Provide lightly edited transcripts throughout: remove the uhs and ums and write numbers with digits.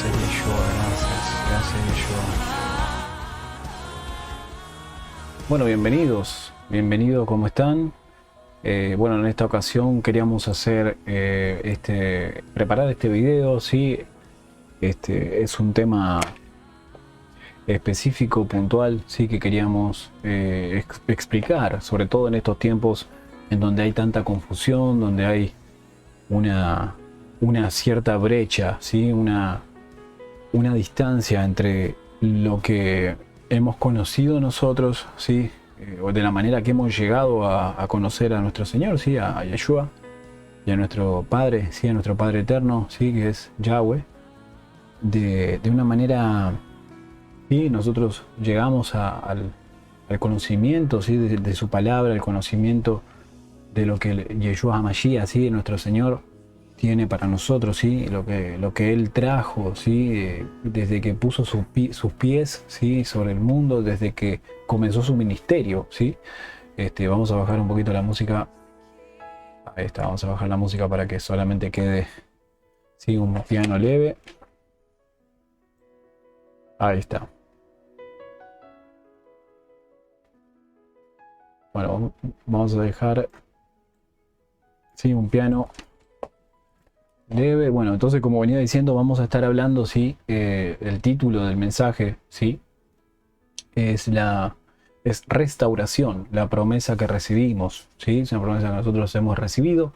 Gracias, Yeshua, gracias, Yeshua. Bueno, bienvenidos, ¿cómo están? Bueno, en esta ocasión queríamos hacer preparar este video, ¿sí? Es un tema específico, puntual, sí, que queríamos explicar, sobre todo en estos tiempos en donde hay tanta confusión, donde hay una cierta brecha, ¿sí? Una distancia entre lo que hemos conocido nosotros, ¿sí? O de la manera que hemos llegado a conocer a nuestro Señor, ¿sí? A Yeshua y a nuestro Padre, ¿sí? A nuestro Padre eterno, ¿sí? Que es Yahweh, de una manera, ¿sí? Nosotros llegamos al conocimiento, ¿sí? de su palabra, el conocimiento de lo que Yeshua HaMashiach, ¿sí? Nuestro Señor tiene para nosotros, ¿sí? Lo que Él trajo, ¿sí? Desde que puso sus pies, ¿sí? Sobre el mundo, desde que comenzó su ministerio, ¿sí? Vamos a bajar un poquito la música. Ahí está, vamos a bajar la música para que solamente quede, ¿sí? Un piano leve. Ahí está. Bueno, vamos a dejar, ¿sí? Un piano leve. Bueno, entonces, como venía diciendo, vamos a estar hablando, ¿sí? El título del mensaje, ¿sí? Es restauración, la promesa que recibimos, ¿sí? Es una promesa que nosotros hemos recibido,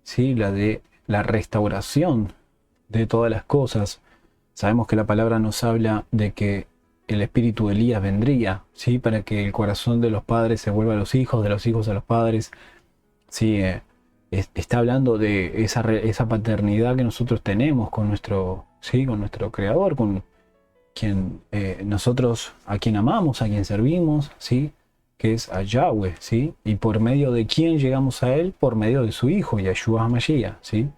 ¿sí? La de la restauración de todas las cosas. Sabemos que la palabra nos habla de que el espíritu de Elías vendría, ¿sí? Para que el corazón de los padres se vuelva a los hijos, de los hijos a los padres, ¿sí? Está hablando de esa paternidad que nosotros tenemos con nuestro, ¿sí? Con nuestro Creador, con quien nosotros, a quien amamos, a quien servimos, ¿sí? Que es a Yahweh, ¿sí? Y por medio de quién llegamos a Él, por medio de su Hijo, Yeshua HaMashiach, ¿sí?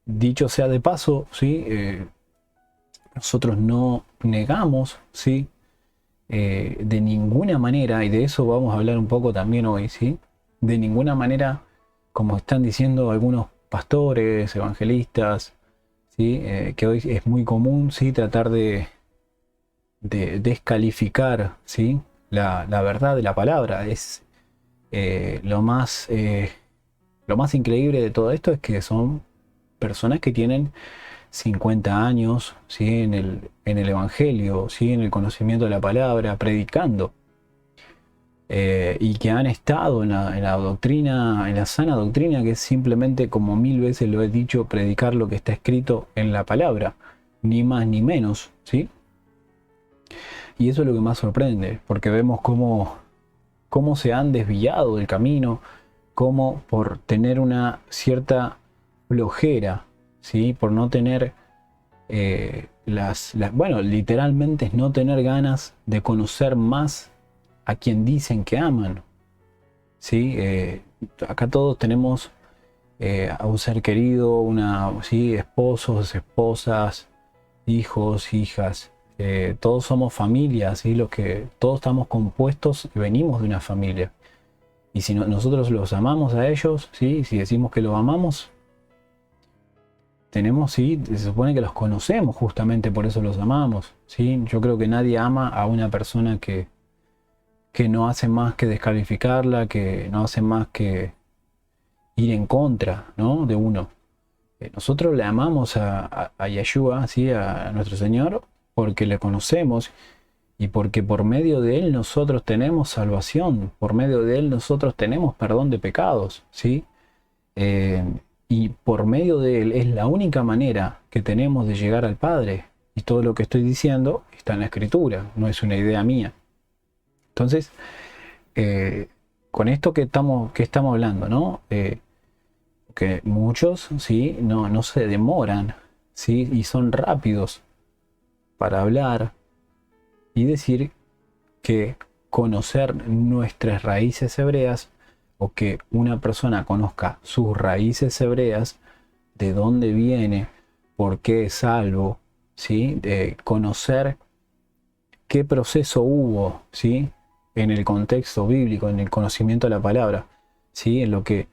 Dicho sea de paso, ¿sí? Nosotros no negamos, ¿sí? De ninguna manera, y de eso vamos a hablar un poco también hoy, ¿sí? De ninguna manera, como están diciendo algunos pastores, evangelistas, ¿sí? Que hoy es muy común, ¿sí? Tratar de descalificar, ¿sí? La verdad de la palabra. Es lo más increíble de todo esto es que son personas que tienen 50 años, ¿sí? en el Evangelio, ¿sí? En el conocimiento de la palabra, predicando. Y que han estado en la doctrina, en la sana doctrina, que es simplemente, como mil veces lo he dicho, predicar lo que está escrito en la palabra, ni más ni menos, ¿sí? Y eso es lo que más sorprende, porque vemos cómo se han desviado del camino, cómo por tener una cierta flojera, ¿sí? Por no tener bueno, literalmente es no tener ganas de conocer más a quien dicen que aman, ¿sí? Acá todos tenemos a un ser querido, ¿sí? Esposos, esposas, hijos, hijas. Todos somos familias, ¿sí? Todos estamos compuestos y venimos de una familia. Y si nosotros los amamos a ellos, ¿sí? Si decimos que los amamos, ¿sí? Se supone que los conocemos, justamente por eso los amamos, ¿sí? Yo creo que nadie ama a una persona que no hace más que descalificarla, que no hace más que ir en contra, ¿no? De uno. Nosotros le amamos a Yeshua, ¿sí? A nuestro Señor, porque le conocemos y porque por medio de Él nosotros tenemos salvación, por medio de Él nosotros tenemos perdón de pecados, ¿sí? Y por medio de Él es la única manera que tenemos de llegar al Padre. Y todo lo que estoy diciendo está en la Escritura, no es una idea mía. Entonces, con esto que estamos hablando, ¿no? Que muchos, ¿sí? No se demoran, ¿sí? Y son rápidos para hablar y decir que conocer nuestras raíces hebreas, o que una persona conozca sus raíces hebreas, de dónde viene, por qué es salvo, ¿sí? De conocer qué proceso hubo, ¿sí? En el contexto bíblico, en el conocimiento de la palabra, ¿sí? En lo que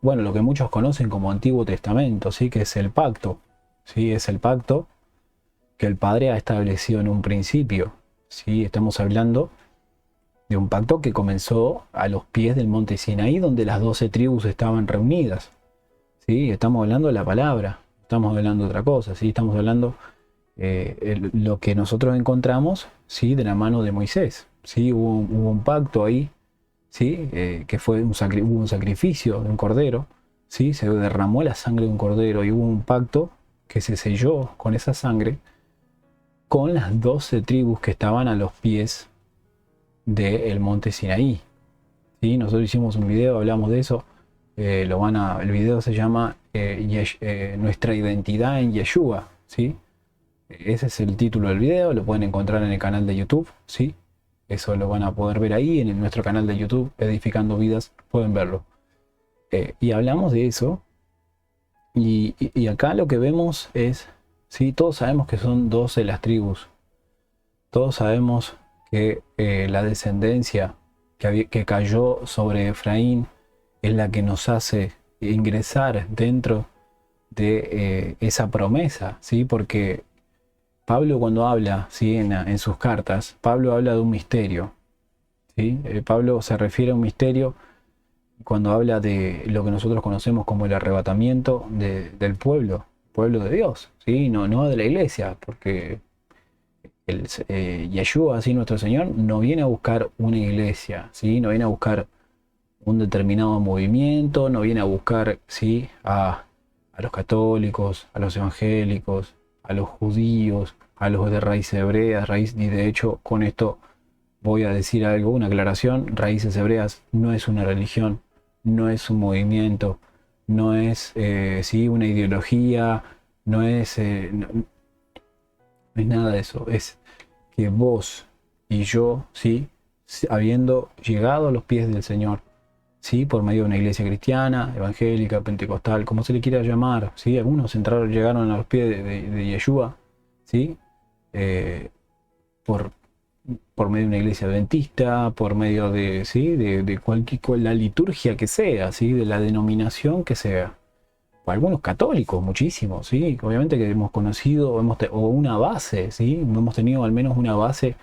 bueno, lo que muchos conocen como Antiguo Testamento, ¿sí? Que es el pacto, ¿sí? Es el pacto que el Padre ha establecido en un principio, ¿sí? Estamos hablando de un pacto que comenzó a los pies del monte Sinaí, donde las 12 tribus estaban reunidas, ¿sí? Estamos hablando de la palabra, estamos hablando de otra cosa, ¿sí? Estamos hablando lo que nosotros encontramos, ¿sí? De la mano de Moisés, ¿sí? Hubo un pacto ahí, ¿sí? Que fue hubo un sacrificio de un cordero, ¿sí? Se derramó la sangre de un cordero y hubo un pacto que se selló con esa sangre con las 12 tribus que estaban a los pies del monte Sinaí, ¿sí? Nosotros hicimos un video, hablamos de eso. El video se llama Nuestra identidad en Yeshua, ¿sí? Ese es el título del video, lo pueden encontrar en el canal de YouTube, ¿sí? Eso lo van a poder ver ahí en nuestro canal de YouTube, Edificando Vidas, pueden verlo. Y hablamos de eso, y acá lo que vemos es, ¿sí? Todos sabemos que son 12 las tribus, todos sabemos que la descendencia que cayó sobre Efraín es la que nos hace ingresar dentro de esa promesa, ¿sí? Porque Pablo cuando habla, ¿sí? en sus cartas, Pablo habla de un misterio, ¿sí? Pablo se refiere a un misterio cuando habla de lo que nosotros conocemos como el arrebatamiento del pueblo de Dios, ¿sí? No de la iglesia, porque Yeshua, así nuestro Señor, no viene a buscar una iglesia, ¿sí? No viene a buscar un determinado movimiento, no viene a buscar, ¿sí? a los católicos, a los evangélicos, a los judíos, a los de raíces hebreas, y de hecho con esto voy a decir algo, una aclaración: Raíces Hebreas no es una religión, no es un movimiento, no es ¿sí? una ideología, no es, no es nada de eso. Es que vos y yo, ¿sí? Habiendo llegado a los pies del Señor, ¿sí? Por medio de una iglesia cristiana, evangélica, pentecostal, como se le quiera llamar, ¿sí? Algunos llegaron a los pies de Yeshua, ¿sí? Por, por medio de una iglesia adventista, por medio de, ¿sí? de la liturgia que sea, ¿sí? De la denominación que sea. Algunos católicos, muchísimos, ¿sí? Obviamente que hemos conocido, o una base, ¿sí? Hemos tenido al menos una base.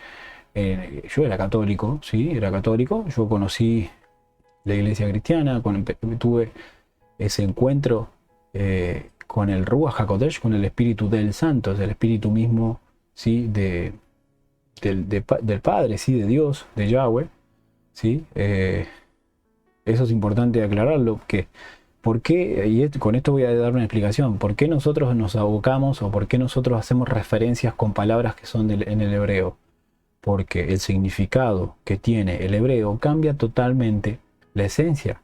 Yo era católico, ¿sí? Era católico. Yo conocí la iglesia cristiana, tuve ese encuentro con el Ruach HaKodesh, con el Espíritu del Santo, es el Espíritu mismo, ¿sí? Del Padre, ¿sí? De Dios, de Yahweh, ¿sí? Eso es importante aclararlo, que ¿por qué? Con esto voy a dar una explicación. ¿Por qué nosotros nos abocamos o por qué nosotros hacemos referencias con palabras que son en el hebreo? Porque el significado que tiene el hebreo cambia totalmente la esencia.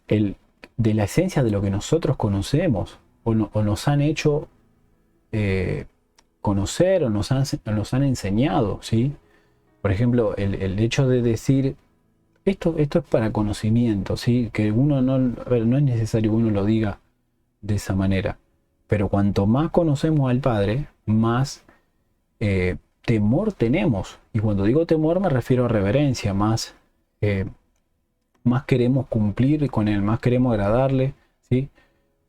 De la esencia de lo que nosotros conocemos o nos han hecho conocer o nos han enseñado, ¿sí? Por ejemplo, el hecho de decir esto es para conocimiento, ¿sí? Que uno a ver, no es necesario que uno lo diga de esa manera, pero cuanto más conocemos al Padre, más temor tenemos. Y cuando digo temor me refiero a reverencia, más queremos cumplir con Él, más queremos agradarle, ¿sí?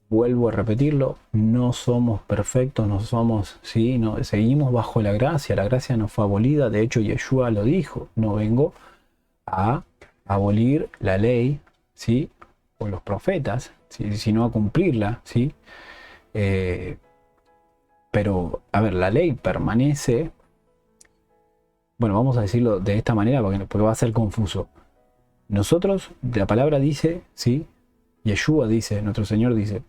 Vuelvo a repetirlo, no somos perfectos, no somos, ¿sí? No, seguimos bajo la gracia nos fue abolida. De hecho, Yeshua lo dijo: no vengo a abolir la ley, ¿sí? O los profetas, ¿sí? Sino a cumplirla, ¿sí? Pero, a ver, la ley permanece. Bueno, vamos a decirlo de esta manera porque va a ser confuso. Nosotros, la palabra dice, ¿sí? Yeshua dice, nuestro Señor dice: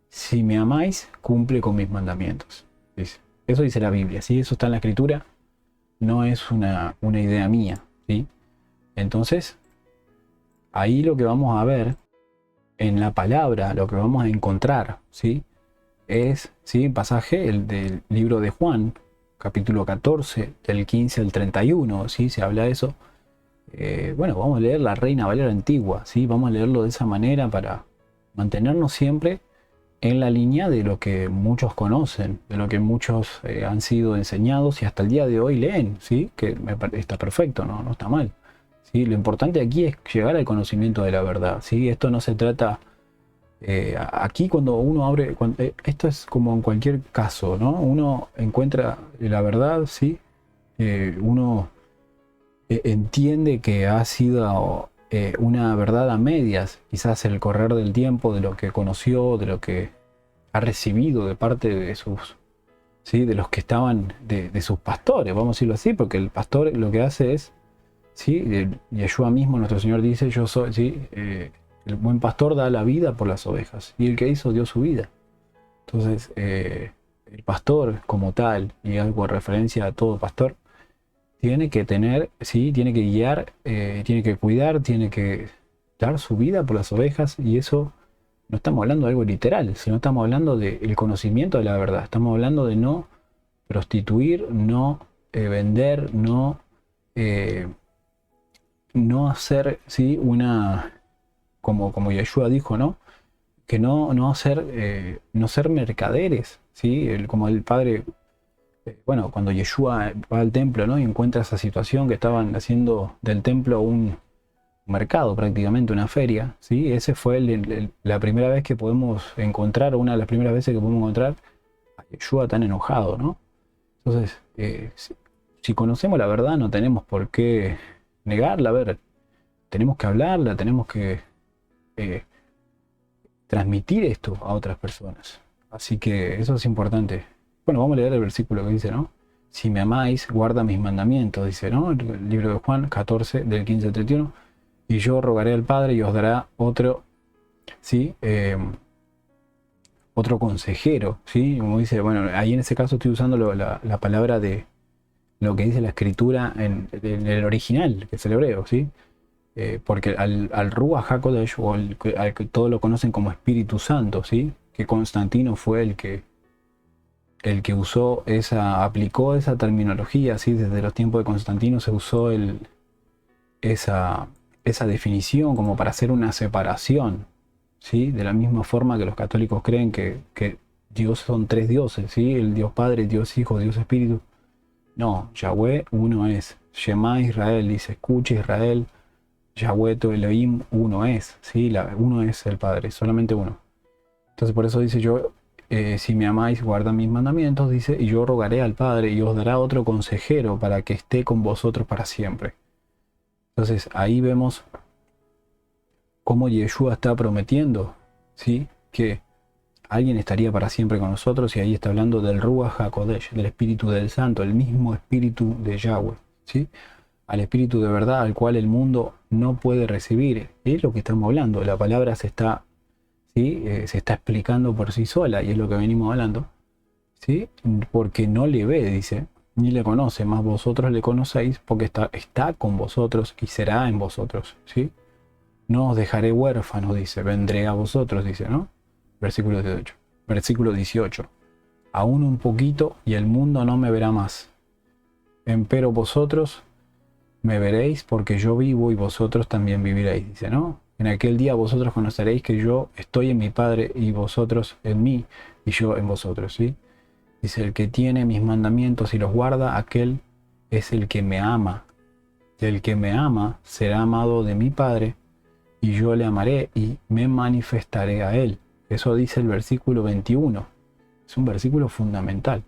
si me amáis, cumple con mis mandamientos. Dice. Eso dice la Biblia, ¿sí? Eso está en la Escritura, no es una idea mía, ¿sí? Entonces, ahí lo que vamos a ver en la palabra, lo que vamos a encontrar, ¿sí? Es, ¿sí? Pasaje del libro de Juan, capítulo 14, del 15 al 31, ¿sí? Se habla de eso. Bueno, vamos a leer la Reina Valera Antigua, ¿sí? Vamos a leerlo de esa manera para mantenernos siempre en la línea de lo que muchos conocen, de lo que muchos han sido enseñados y hasta el día de hoy leen, ¿sí? Que está perfecto, no está mal. ¿sí? Lo importante aquí es llegar al conocimiento de la verdad, ¿sí? Esto no se trata... aquí cuando uno abre, esto es como en cualquier caso, ¿no? Uno encuentra la verdad, ¿sí? Uno entiende que ha sido una verdad a medias, quizás el correr del tiempo, de lo que conoció, de lo que ha recibido de parte de sus, ¿sí? De los que estaban, de sus pastores, vamos a decirlo así, porque el pastor lo que hace es, ¿sí? Yeshua mismo, nuestro Señor dice, yo soy, ¿sí? El buen pastor da la vida por las ovejas, y el que hizo dio su vida. Entonces, el pastor como tal, y algo en referencia a todo pastor, tiene que tener, sí, tiene que guiar, tiene que cuidar, tiene que dar su vida por las ovejas, y eso no estamos hablando de algo literal, sino estamos hablando del conocimiento de la verdad. Estamos hablando de no prostituir, no vender, eh, no hacer, ¿sí? Como Yeshua dijo, ¿no? Que no hacer, no ser mercaderes, ¿sí? Como el padre, bueno, cuando Yeshua va al templo, ¿no? Y encuentra esa situación que estaban haciendo del templo un mercado, prácticamente una feria, ¿sí? Ese fue la primera vez que podemos encontrar, una de las primeras veces que podemos encontrar a Yeshua tan enojado, ¿no? Entonces, si conocemos la verdad, no tenemos por qué negarla. A ver, tenemos que hablarla, tenemos que eh, transmitir esto a otras personas. Así que eso es importante. Bueno, vamos a leer el versículo que dice, ¿no? Si me amáis, guarda mis mandamientos, dice, ¿no? El libro de Juan 14, del 15 al 31. Y yo rogaré al Padre y os dará otro, ¿sí? Otro consejero, ¿sí? Como dice, bueno, ahí en ese caso estoy usando la palabra de lo que dice la escritura en el original, que es el hebreo, ¿sí? Porque al Ruach HaKodesh, o al que todos lo conocen como Espíritu Santo, ¿sí? Que Constantino fue el que usó aplicó esa terminología, ¿sí? Desde los tiempos de Constantino se usó esa definición como para hacer una separación, ¿sí? De la misma forma que los católicos creen que Dios son tres dioses, ¿sí? El Dios Padre, Dios Hijo, Dios Espíritu. No, Yahweh uno es. Shema Israel, dice, escucha Israel, Yahweh tu Elohim uno es, ¿sí? Uno es el Padre, solamente uno. Entonces por eso dice yo, si me amáis, guarda mis mandamientos, dice, y yo rogaré al Padre y os dará otro consejero para que esté con vosotros para siempre. Entonces ahí vemos cómo Yeshua está prometiendo, ¿sí? Que alguien estaría para siempre con nosotros, y ahí está hablando del Ruach HaKodesh, del Espíritu del Santo, el mismo Espíritu de Yahweh, ¿sí? Al Espíritu de verdad al cual el mundo no puede recibir. Es lo que estamos hablando, la palabra se está, ¿sí? Se está explicando por sí sola, y es lo que venimos hablando, ¿sí? Porque no le ve, dice, ni le conoce, más vosotros le conocéis, porque está con vosotros y será en vosotros, ¿sí? No os dejaré huérfanos, dice, vendré a vosotros, dice, ¿no? Versículo 18. Versículo 18. Aún un poquito y el mundo no me verá más. Empero vosotros me veréis, porque yo vivo y vosotros también viviréis, dice, ¿no? En aquel día vosotros conoceréis que yo estoy en mi Padre y vosotros en mí y yo en vosotros, ¿sí? Dice, el que tiene mis mandamientos y los guarda, aquel es el que me ama. El que me ama será amado de mi Padre, y yo le amaré y me manifestaré a él. Eso dice el versículo 21. Es un versículo fundamental,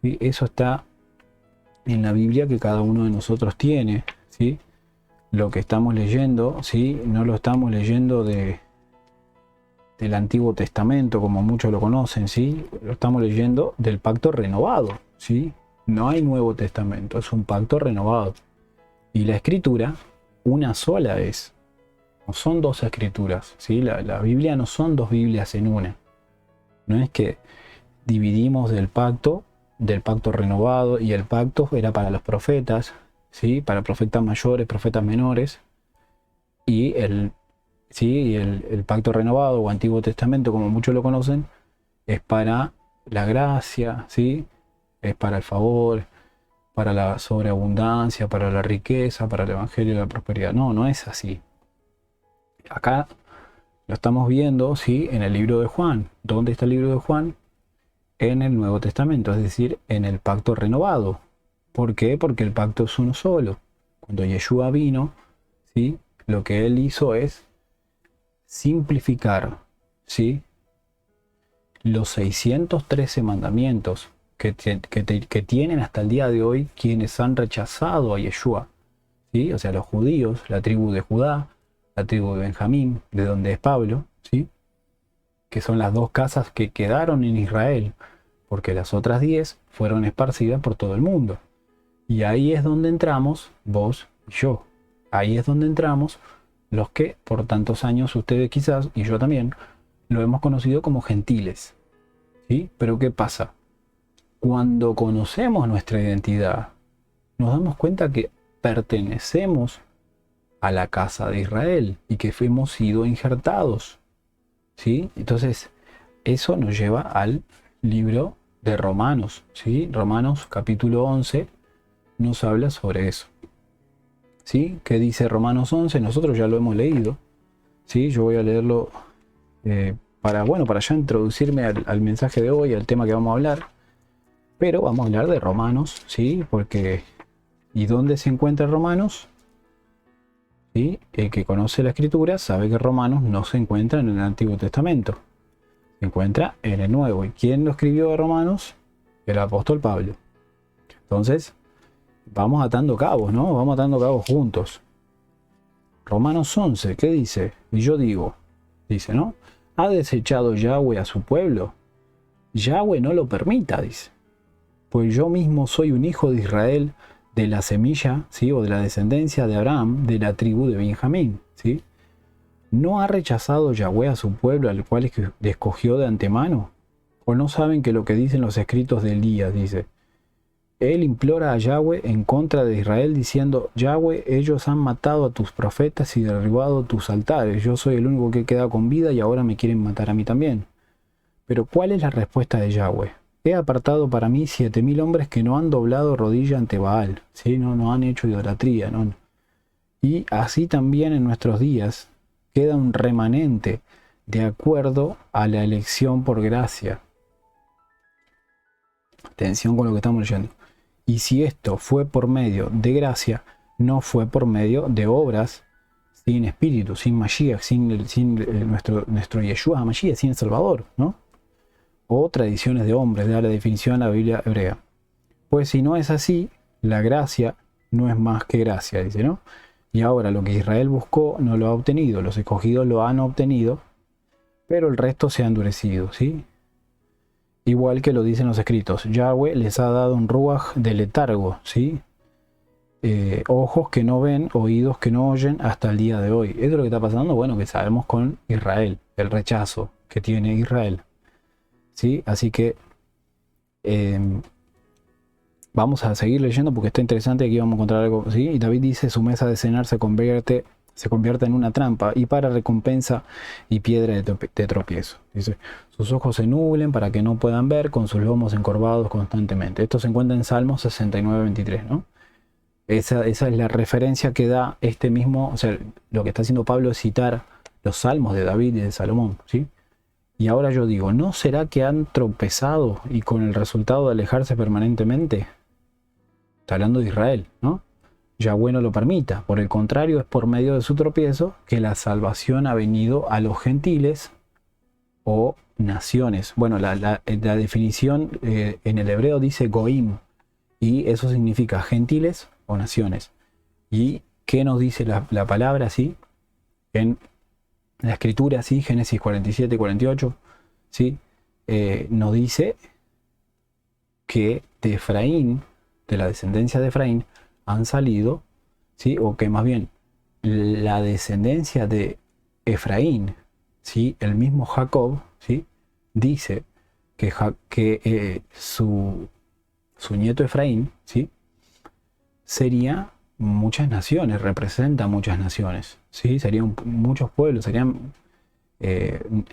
¿sí? Eso está en la Biblia que cada uno de nosotros tiene, ¿sí? Lo que estamos leyendo, ¿sí? No lo estamos leyendo del Antiguo Testamento, como muchos lo conocen, ¿sí? Lo estamos leyendo del pacto renovado, ¿sí? No hay Nuevo Testamento, es un pacto renovado. Y la escritura, una sola es. No son dos escrituras, ¿sí? La Biblia no son dos Biblias en una. No es que dividimos del pacto renovado, y el pacto era para los profetas, ¿sí? Para profetas mayores, profetas menores, y el pacto renovado o Antiguo Testamento, como muchos lo conocen, es para la gracia, ¿sí? Es para el favor, para la sobreabundancia, para la riqueza, para el evangelio y la prosperidad. No, no es así. Acá lo estamos viendo, ¿sí? En el libro de Juan. ¿Dónde está el libro de Juan? En el Nuevo Testamento, es decir, en el pacto renovado. ¿Por qué? Porque el pacto es uno solo. Cuando Yeshua vino, ¿sí? Lo que él hizo es simplificar, ¿sí? Los 613 mandamientos que tienen hasta el día de hoy quienes han rechazado a Yeshua, ¿sí? O sea, los judíos, la tribu de Judá, la tribu de Benjamín, de donde es Pablo, ¿sí? Que son las dos casas que quedaron en Israel, porque las otras 10 fueron esparcidas por todo el mundo. Y ahí es donde entramos vos y yo. Ahí es donde entramos los que por tantos años ustedes quizás, y yo también, lo hemos conocido como gentiles, ¿sí? Pero ¿qué pasa? Cuando conocemos nuestra identidad, nos damos cuenta que pertenecemos a la casa de Israel y que hemos sido injertados, ¿sí? Entonces, eso nos lleva al libro de Romanos, ¿sí? Romanos capítulo 11 nos habla sobre eso, ¿sí? ¿Qué dice Romanos 11? Nosotros ya lo hemos leído, ¿sí? Yo voy a leerlo para ya introducirme al mensaje de hoy, al tema que vamos a hablar. Pero vamos a hablar de Romanos, ¿sí? Porque, ¿y dónde se encuentra Romanos? ¿Sí? El que conoce la Escritura sabe que Romanos no se encuentra en el Antiguo Testamento. Se encuentra en el Nuevo. ¿Y quién lo escribió de Romanos? El apóstol Pablo. Entonces, vamos atando cabos, ¿no? Vamos atando cabos juntos. Romanos 11, ¿qué dice? Y yo digo, dice, ¿no? ¿Ha desechado Yahweh a su pueblo? Yahweh no lo permita, dice. Pues yo mismo soy un hijo de Israel, de la semilla, ¿sí? O de la descendencia de Abraham, de la tribu de Benjamín, ¿sí? ¿No ha rechazado Yahweh a su pueblo, al cual escogió de antemano? ¿O no saben que lo que dicen los escritos de Elías, dice? Él implora a Yahweh en contra de Israel, diciendo, Yahweh, ellos han matado a tus profetas y derribado tus altares. Yo soy el único que queda con vida y ahora me quieren matar a mí también. Pero ¿cuál es la respuesta de Yahweh? He apartado para mí 7000 hombres que no han doblado rodilla ante Baal, ¿sí? No han hecho idolatría, ¿no? Y así también en nuestros días queda un remanente de acuerdo a la elección por gracia. Atención con lo que estamos leyendo. Y si esto fue por medio de gracia, no fue por medio de obras, sin espíritu, sin Mashiach, sin nuestro Yeshua HaMashiach, sin el Salvador, ¿no? O tradiciones de hombres, da la definición a la Biblia hebrea. Pues si no es así, la gracia no es más que gracia, dice, ¿no? Y ahora lo que Israel buscó no lo ha obtenido, los escogidos lo han obtenido, pero el resto se ha endurecido, ¿sí? Igual que lo dicen los escritos, Yahweh les ha dado un ruaj de letargo, ¿sí? Ojos que no ven, oídos que no oyen hasta el día de hoy. Eso es lo que está pasando, bueno, que sabemos con Israel, el rechazo que tiene Israel. ¿Sí? Así que vamos a seguir leyendo porque está interesante. Aquí vamos a encontrar algo, ¿sí? Y David dice, su mesa de cenar se convierte en una trampa y para recompensa y piedra de tropiezo. Dice, sus ojos se nublen para que no puedan ver, con sus lomos encorvados constantemente. Esto se encuentra en Salmos 69:23, ¿no? Esa es la referencia que da este mismo, o sea, lo que está haciendo Pablo es citar los salmos de David y de Salomón, ¿sí? Y ahora yo digo, ¿no será que han tropezado y con el resultado de alejarse permanentemente? Está hablando de Israel, ¿no? Yahweh no lo permita. Por el contrario, es por medio de su tropiezo que la salvación ha venido a los gentiles o naciones. Bueno, la definición en el hebreo dice goim, y eso significa gentiles o naciones. ¿Y qué nos dice la palabra así? En la escritura, sí, Génesis 47-48, ¿sí? Nos dice que de Efraín, de la descendencia de Efraín, han salido, ¿sí? O que más bien, la descendencia de Efraín, ¿sí? El mismo Jacob, ¿sí? Dice que su nieto Efraín, ¿sí? Sería muchas naciones, representa muchas naciones, ¿sí? Serían muchos pueblos, serían,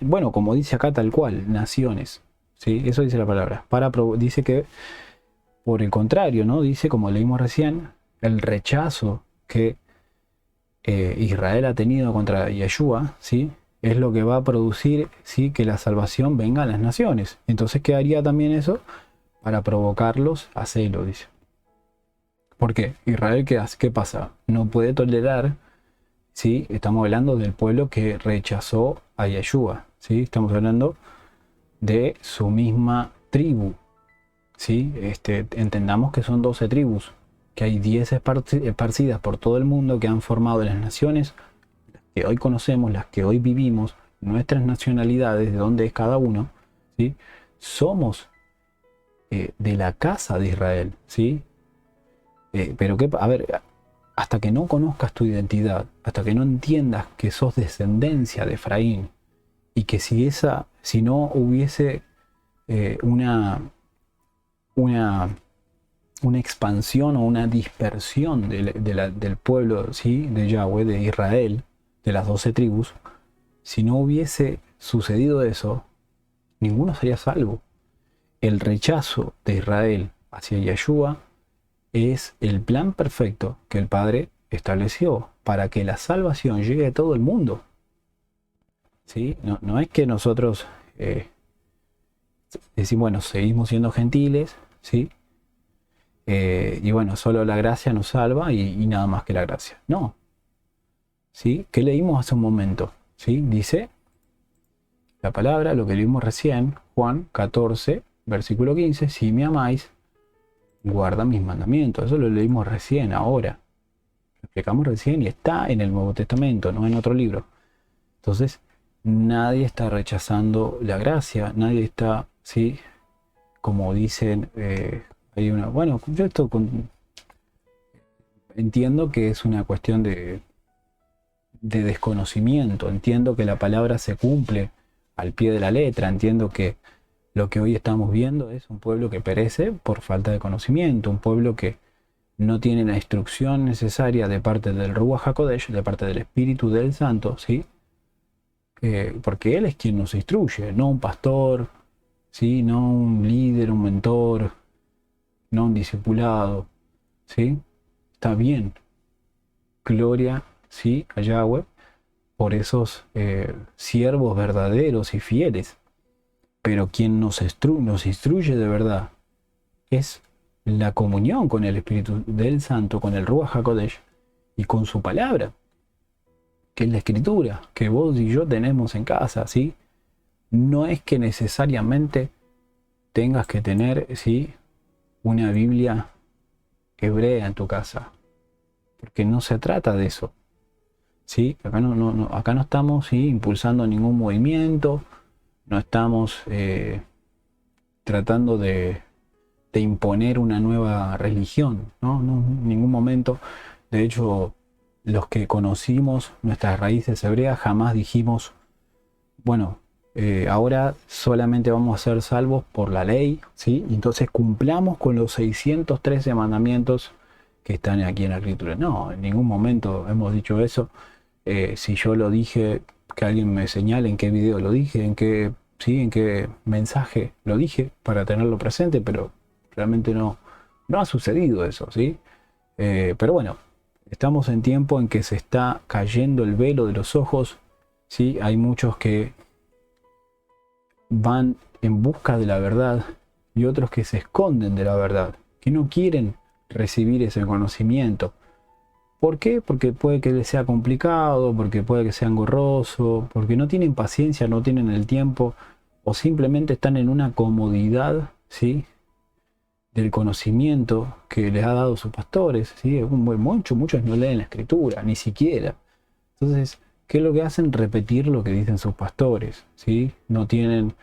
bueno, como dice acá tal cual, naciones, ¿sí? Eso dice la palabra. Dice que, por el contrario, ¿no? Dice, como leímos recién, el rechazo que Israel ha tenido contra Yeshua, ¿sí? Es lo que va a producir, ¿sí? Que la salvación venga a las naciones. Entonces, ¿qué haría también eso? Para provocarlos a celo, dice. ¿Por qué? Israel, ¿qué pasa? No puede tolerar ¿sí? Estamos hablando del pueblo que rechazó a Yeshua, ¿sí? Estamos hablando de su misma tribu, ¿sí? Entendamos que son 12 tribus, que hay 10 esparcidas por todo el mundo que han formado las naciones que hoy conocemos, las que hoy vivimos, nuestras nacionalidades, de dónde es cada uno, ¿sí? Somos de la casa de Israel, ¿sí? Pero que, a ver, hasta que no conozcas tu identidad, hasta que no entiendas que sos descendencia de Efraín, y que si no hubiese una expansión o una dispersión del pueblo, ¿sí? De Yahweh, de Israel, de las 12 tribus, si no hubiese sucedido eso, ninguno sería salvo. El rechazo de Israel hacia Yeshua es el plan perfecto que el Padre estableció para que la salvación llegue a todo el mundo, ¿sí? No es que nosotros decimos, bueno, seguimos siendo gentiles, ¿sí? Y bueno, solo la gracia nos salva y nada más que la gracia. No. ¿Sí? ¿Qué leímos hace un momento? ¿Sí? Dice la palabra, lo que leímos recién, Juan 14, versículo 15, si me amáis, guarda mis mandamientos. Eso lo leímos recién, ahora. Lo explicamos recién y está en el Nuevo Testamento, no en otro libro. Entonces, nadie está rechazando la gracia, nadie está, ¿sí? Como dicen, hay una... Bueno, yo entiendo que es una cuestión de desconocimiento, entiendo que la palabra se cumple al pie de la letra, entiendo que lo que hoy estamos viendo es un pueblo que perece por falta de conocimiento, un pueblo que no tiene la instrucción necesaria de parte del Ruach HaKodesh, de parte del Espíritu del Santo, ¿sí? Porque Él es quien nos instruye, no un pastor, ¿sí? No un líder, un mentor, no un discipulado, ¿sí? Está bien, gloria, ¿sí? A Yahweh por esos siervos verdaderos y fieles, pero quien nos instruye de verdad es la comunión con el Espíritu del Santo, con el Ruach HaKodesh y con su palabra, que es la Escritura, que vos y yo tenemos en casa, ¿sí? No es que necesariamente tengas que tener, ¿sí? Una Biblia hebrea en tu casa, porque no se trata de eso, ¿sí? Acá no estamos, ¿sí? Impulsando ningún movimiento, no estamos tratando de imponer una nueva religión, ¿no? No, en ningún momento. De hecho, los que conocimos nuestras raíces hebreas jamás dijimos, bueno, ahora solamente vamos a ser salvos por la ley, ¿sí? Y entonces cumplamos con los 613 mandamientos que están aquí en la Escritura. No, en ningún momento hemos dicho eso. Si yo lo dije, que alguien me señale en qué video lo dije, ¿sí? En qué mensaje lo dije, para tenerlo presente, pero realmente no ha sucedido eso, ¿sí? Pero bueno, estamos en tiempo en que se está cayendo el velo de los ojos, ¿sí? Hay muchos que van en busca de la verdad y otros que se esconden de la verdad, que no quieren recibir ese conocimiento. ¿Por qué? Porque puede que les sea complicado, porque puede que sea engorroso, porque no tienen paciencia, no tienen el tiempo, o simplemente están en una comodidad, ¿sí? Del conocimiento que les ha dado sus pastores, ¿sí? Muchos no leen la Escritura, ni siquiera. Entonces, ¿qué es lo que hacen? Repetir lo que dicen sus pastores, ¿sí? No tienen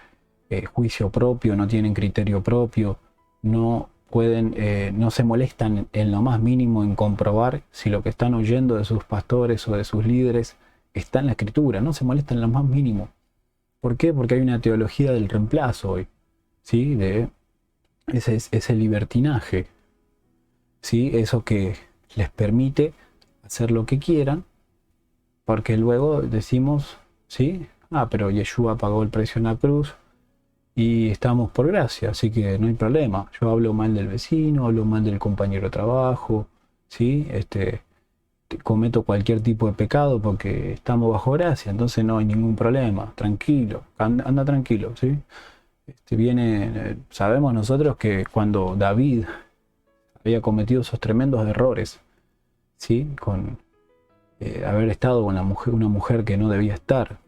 juicio propio, no tienen criterio propio, no pueden, no se molestan en lo más mínimo en comprobar si lo que están oyendo de sus pastores o de sus líderes está en la Escritura, no se molestan en lo más mínimo. ¿Por qué? Porque hay una teología del reemplazo hoy, ¿sí? De ese libertinaje, ¿sí? Eso que les permite hacer lo que quieran, porque luego decimos, ¿sí? Pero Yeshua pagó el precio en la cruz y estamos por gracia, así que no hay problema. Yo hablo mal del vecino, hablo mal del compañero de trabajo, ¿sí? Cometo cualquier tipo de pecado porque estamos bajo gracia, entonces no hay ningún problema, tranquilo, anda tranquilo, ¿sí? Sabemos nosotros que cuando David había cometido esos tremendos errores, ¿sí? haber estado con una mujer que no debía estar.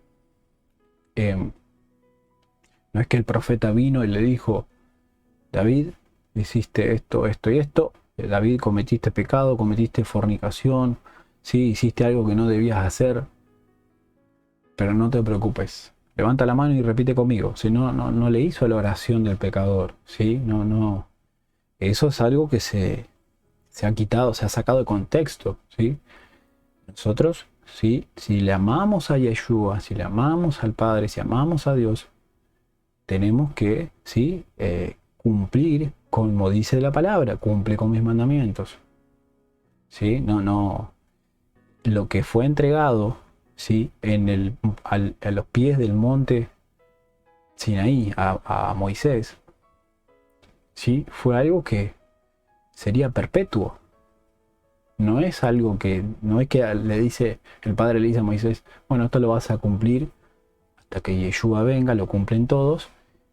No es que el profeta vino y le dijo, David, hiciste esto, esto y esto. David, cometiste pecado, cometiste fornicación, sí, hiciste algo que no debías hacer, pero no te preocupes. Levanta la mano y repite conmigo. Si no le hizo la oración del pecador, ¿sí? No. Eso es algo que se ha quitado, se ha sacado de contexto, ¿sí? Nosotros, ¿sí? Si le amamos a Yeshua, si le amamos al Padre, si amamos a Dios, tenemos que, ¿sí? Cumplir como dice la palabra, cumple con mis mandamientos. ¿Sí? No. Lo que fue entregado, ¿sí? A los pies del monte Sinaí a Moisés, ¿sí? Fue algo que sería perpetuo. No es algo que, no es que el Padre le dice a Moisés, bueno, esto lo vas a cumplir hasta que Yeshua venga, lo cumplen todos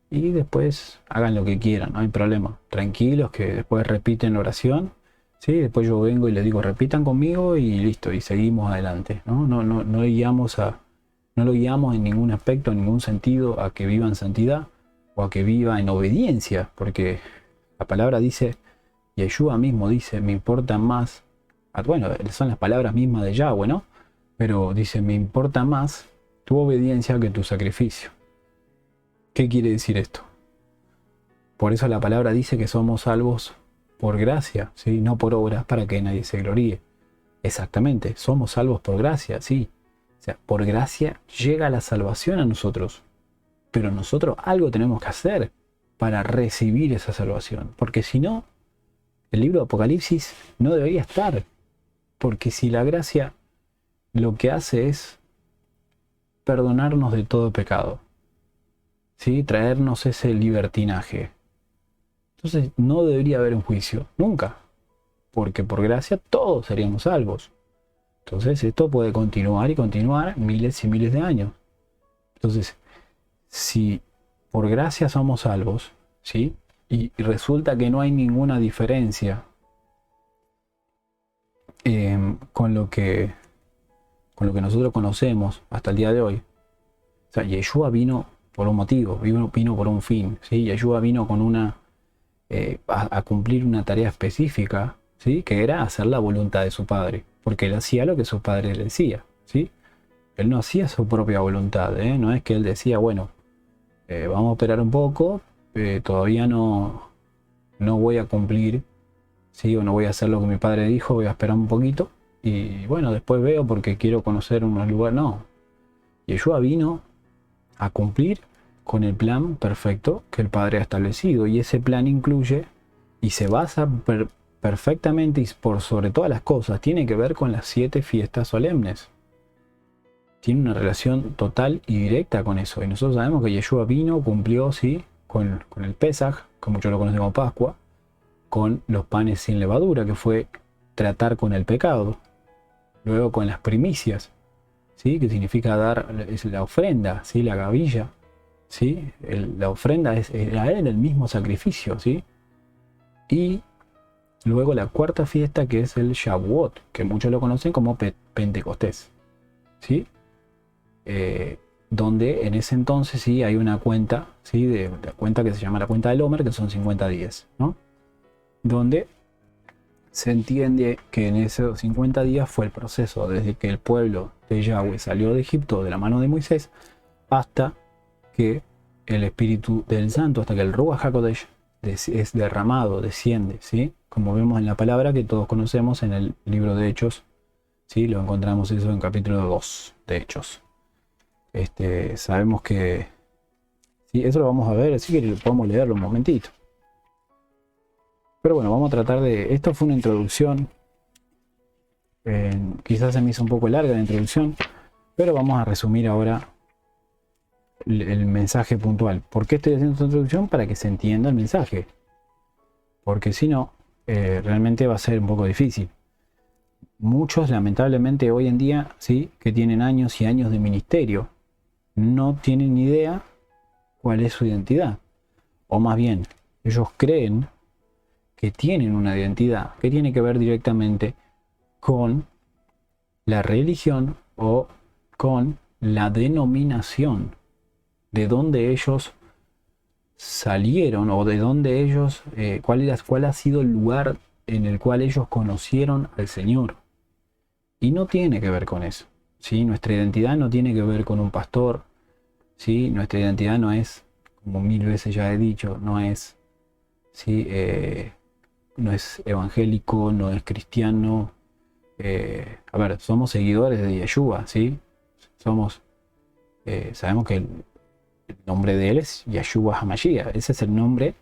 y después hagan lo que quieran, no hay problema. Tranquilos, que después repiten la oración, ¿sí? Después yo vengo y les digo, repitan conmigo y listo, y seguimos adelante, ¿no? No lo guiamos en ningún aspecto, en ningún sentido a que viva en santidad o a que viva en obediencia, porque la palabra dice, Yeshua mismo dice, me importa más, bueno, son las palabras mismas de Yahweh, ¿no? Pero dice, me importa más tu obediencia que tu sacrificio. ¿Qué quiere decir esto? Por eso la palabra dice que somos salvos por gracia, ¿sí? No por obras para que nadie se gloríe. Exactamente, somos salvos por gracia, sí. O sea, por gracia llega la salvación a nosotros. Pero nosotros algo tenemos que hacer para recibir esa salvación. Porque si no, el libro de Apocalipsis no debería estar. Porque si la gracia lo que hace es perdonarnos de todo pecado, ¿sí? Traernos ese libertinaje. Entonces no debería haber un juicio, nunca. Porque por gracia todos seríamos salvos. Entonces esto puede continuar y continuar miles y miles de años. Entonces, si por gracia somos salvos, ¿sí? Y resulta que no hay ninguna diferencia con lo que nosotros conocemos hasta el día de hoy. O sea, Yeshua vino por un motivo, vino por un fin, ¿sí? Yeshua vino con a cumplir una tarea específica, ¿sí? Que era hacer la voluntad de su Padre, porque él hacía lo que su Padre le decía, ¿sí? Él no hacía su propia voluntad, ¿eh? No es que él decía, bueno, vamos a esperar un poco, todavía no voy a cumplir, ¿sí? O no voy a hacer lo que mi Padre dijo, voy a esperar un poquito, y bueno, después veo porque quiero conocer unos lugares. No, Yeshua vino a cumplir con el plan perfecto que el Padre ha establecido, y ese plan incluye y se basa perfectamente y por sobre todas las cosas tiene que ver con las 7 fiestas solemnes. Tiene una relación total y directa con eso, y nosotros sabemos que Yeshua vino, cumplió, sí, con el Pesaj, como muchos lo conocen como Pascua, con los panes sin levadura, que fue tratar con el pecado, luego con las primicias, ¿sí? Que significa dar la ofrenda, ¿sí? La gavilla, ¿sí? La ofrenda era él el mismo sacrificio, ¿sí? Y luego la cuarta fiesta, que es el Shavuot, que muchos lo conocen como Pentecostés, ¿sí? Donde en ese entonces sí hay una cuenta, ¿sí? De la cuenta que se llama la cuenta del Homer, que son 50 días, ¿no? Donde se entiende que en esos 50 días fue el proceso desde que el pueblo de Yahweh salió de Egipto de la mano de Moisés hasta que el Espíritu del Santo, hasta que el Ruach HaKodesh es derramado, desciende, ¿sí? Como vemos en la palabra que todos conocemos en el libro de Hechos, ¿sí? Lo encontramos eso en capítulo 2 de Hechos. Sabemos que, sí, eso lo vamos a ver, así que podemos leerlo un momentito. Pero bueno, vamos a tratar de... Esto fue una introducción. Quizás se me hizo un poco larga la introducción, pero vamos a resumir ahora el mensaje puntual. ¿Por qué estoy haciendo esta introducción? Para que se entienda el mensaje. Porque si no, realmente va a ser un poco difícil. Muchos, lamentablemente, hoy en día, ¿sí? Que tienen años y años de ministerio, no tienen ni idea cuál es su identidad. O más bien, ellos creen que tienen una identidad que tiene que ver directamente con la religión o con la denominación de dónde ellos salieron o de dónde ellos, cuál ha sido el lugar en el cual ellos conocieron al Señor. Y no tiene que ver con eso, ¿sí? Nuestra identidad no tiene que ver con un pastor, ¿sí? Nuestra identidad no es, como mil veces ya he dicho, no es, ¿sí? No es evangélico, no es cristiano. A ver, somos seguidores de Yeshua, ¿sí? Sabemos que el nombre de él es Yeshua HaMashiach. Ese es el nombre,